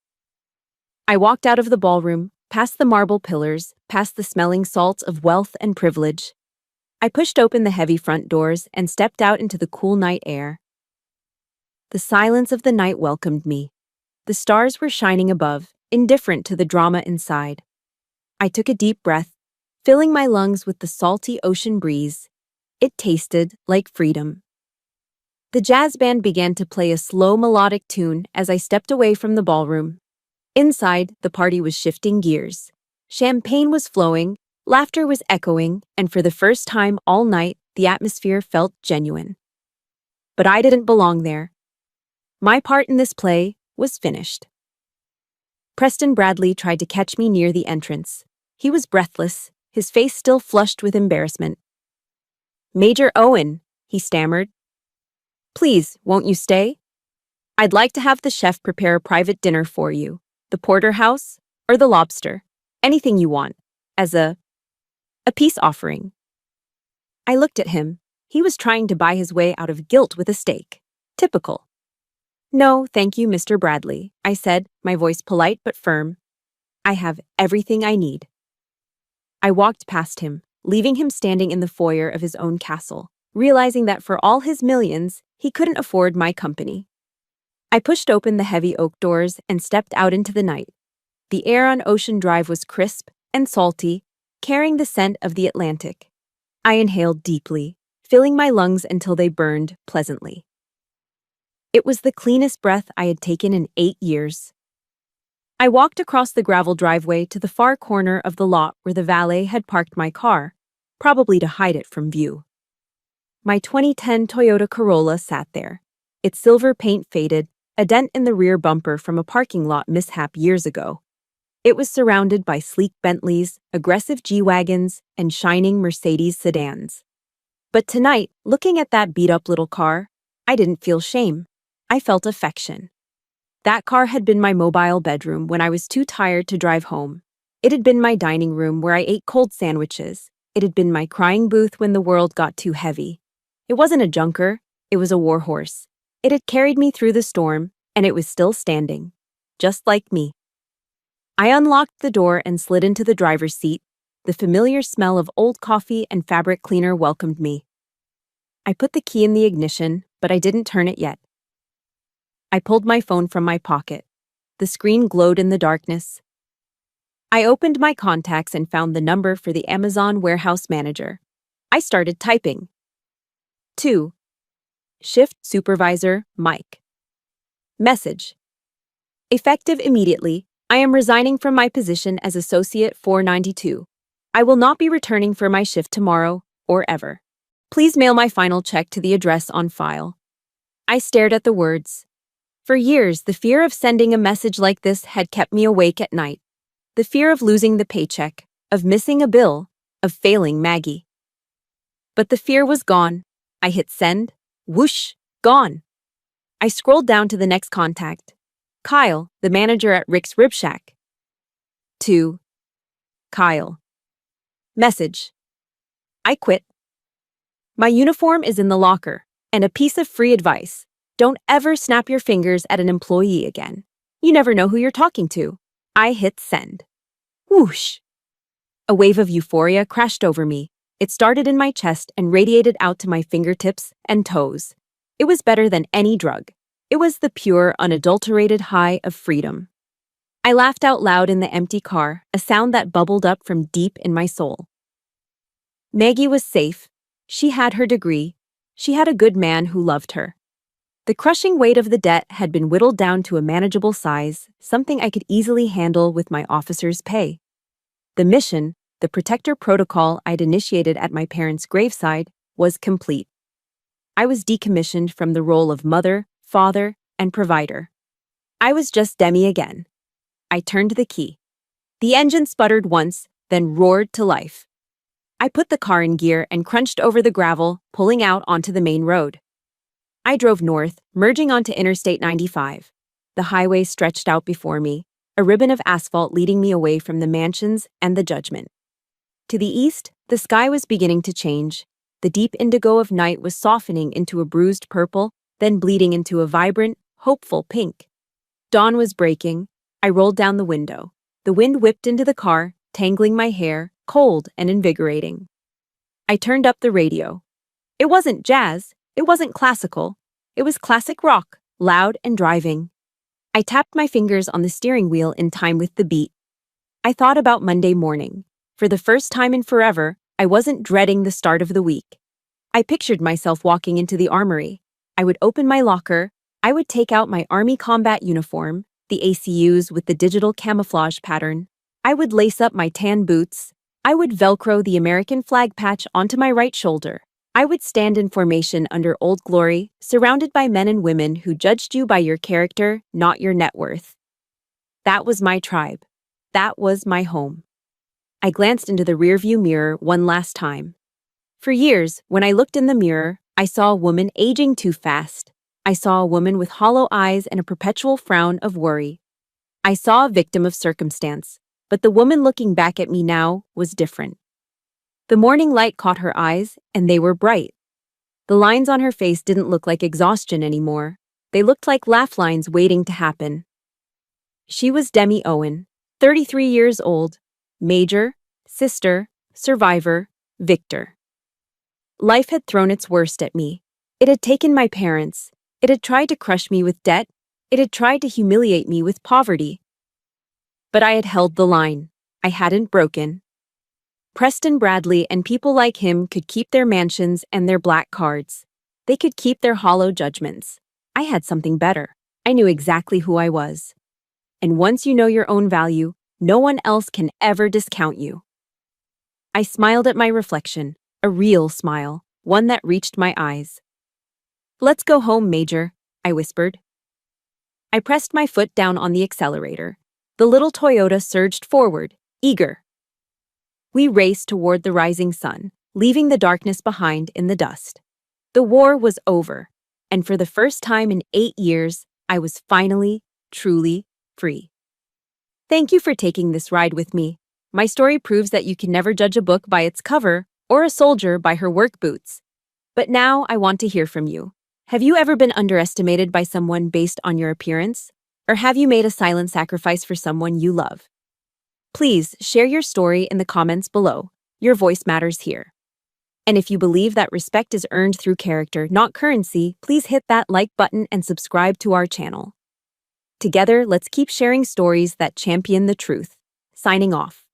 I walked out of the ballroom, past the marble pillars, past the smelling salts of wealth and privilege. I pushed open the heavy front doors and stepped out into the cool night air. The silence of the night welcomed me. The stars were shining above, indifferent to the drama inside. I took a deep breath, filling my lungs with the salty ocean breeze. It tasted like freedom. The jazz band began to play a slow melodic tune as I stepped away from the ballroom. Inside, the party was shifting gears. Champagne was flowing, laughter was echoing, and for the first time all night, the atmosphere felt genuine. But I didn't belong there. My part in this play was finished. Preston Bradley tried to catch me near the entrance. He was breathless, his face still flushed with embarrassment. Major Owen, he stammered. Please, won't you stay? I'd like to have the chef prepare a private dinner for you. The porterhouse or the lobster. Anything you want. As a peace offering. I looked at him. He was trying to buy his way out of guilt with a steak. Typical. No, thank you, Mr. Bradley, I said, my voice polite but firm. I have everything I need. I walked past him, leaving him standing in the foyer of his own castle, realizing that for all his millions, he couldn't afford my company. I pushed open the heavy oak doors and stepped out into the night. The air on Ocean Drive was crisp and salty, carrying the scent of the Atlantic. I inhaled deeply, filling my lungs until they burned pleasantly. It was the cleanest breath I had taken in 8 years. I walked across the gravel driveway to the far corner of the lot where the valet had parked my car, probably to hide it from view. My 2010 Toyota Corolla sat there, its silver paint faded, a dent in the rear bumper from a parking lot mishap years ago. It was surrounded by sleek Bentleys, aggressive G-Wagons, and shining Mercedes sedans. But tonight, looking at that beat-up little car, I didn't feel shame. I felt affection. That car had been my mobile bedroom when I was too tired to drive home. It had been my dining room where I ate cold sandwiches. It had been my crying booth when the world got too heavy. It wasn't a junker, it was a warhorse. It had carried me through the storm, and it was still standing. Just like me. I unlocked the door and slid into the driver's seat. The familiar smell of old coffee and fabric cleaner welcomed me. I put the key in the ignition, but I didn't turn it yet. I pulled my phone from my pocket. The screen glowed in the darkness. I opened my contacts and found the number for the Amazon warehouse manager. I started typing. 2. Shift Supervisor, Mike. Message. Effective immediately, I am resigning from my position as Associate 492. I will not be returning for my shift tomorrow or ever. Please mail my final check to the address on file. I stared at the words. For years, the fear of sending a message like this had kept me awake at night. The fear of losing the paycheck, of missing a bill, of failing Maggie. But the fear was gone. I hit send. Whoosh, gone. I scrolled down to the next contact. Kyle, the manager at Rick's Rib Shack. 2. Kyle. Message. I quit. My uniform is in the locker, and a piece of free advice. Don't ever snap your fingers at an employee again. You never know who you're talking to. I hit send. Whoosh. A wave of euphoria crashed over me. It started in my chest and radiated out to my fingertips and toes. It was better than any drug. It was the pure, unadulterated high of freedom. I laughed out loud in the empty car, a sound that bubbled up from deep in my soul. Maggie was safe. She had her degree. She had a good man who loved her. The crushing weight of the debt had been whittled down to a manageable size, something I could easily handle with my officer's pay. The mission, the protector protocol I'd initiated at my parents' graveside, was complete. I was decommissioned from the role of mother, father, and provider. I was just Demi again. I turned the key. The engine sputtered once, then roared to life. I put the car in gear and crunched over the gravel, pulling out onto the main road. I drove north, merging onto Interstate 95. The highway stretched out before me, a ribbon of asphalt leading me away from the mansions and the judgment. To the east, the sky was beginning to change. The deep indigo of night was softening into a bruised purple, then bleeding into a vibrant, hopeful pink. Dawn was breaking. I rolled down the window. The wind whipped into the car, tangling my hair, cold and invigorating. I turned up the radio. It wasn't jazz. It wasn't classical. It was classic rock, loud and driving. I tapped my fingers on the steering wheel in time with the beat. I thought about Monday morning. For the first time in forever, I wasn't dreading the start of the week. I pictured myself walking into the armory. I would open my locker. I would take out my Army combat uniform, the ACUs with the digital camouflage pattern. I would lace up my tan boots. I would Velcro the American flag patch onto my right shoulder. I would stand in formation under Old Glory, surrounded by men and women who judged you by your character, not your net worth. That was my tribe. That was my home. I glanced into the rearview mirror one last time. For years, when I looked in the mirror, I saw a woman aging too fast. I saw a woman with hollow eyes and a perpetual frown of worry. I saw a victim of circumstance, but the woman looking back at me now was different. The morning light caught her eyes, and they were bright. The lines on her face didn't look like exhaustion anymore. They looked like laugh lines waiting to happen. She was Demi Owen, 33 years old, major, sister, survivor, victor. Life had thrown its worst at me. It had taken my parents. It had tried to crush me with debt. It had tried to humiliate me with poverty. But I had held the line. I hadn't broken. Preston Bradley and people like him could keep their mansions and their black cards. They could keep their hollow judgments. I had something better. I knew exactly who I was. And once you know your own value, no one else can ever discount you. I smiled at my reflection, a real smile, one that reached my eyes. "Let's go home, Major," I whispered. I pressed my foot down on the accelerator. The little Toyota surged forward, eager. We raced toward the rising sun, leaving the darkness behind in the dust. The war was over, and for the first time in 8 years, I was finally, truly free. Thank you for taking this ride with me. My story proves that you can never judge a book by its cover or a soldier by her work boots. But now I want to hear from you. Have you ever been underestimated by someone based on your appearance? Or have you made a silent sacrifice for someone you love? Please share your story in the comments below. Your voice matters here. And if you believe that respect is earned through character, not currency, please hit that like button and subscribe to our channel. Together, let's keep sharing stories that champion the truth. Signing off.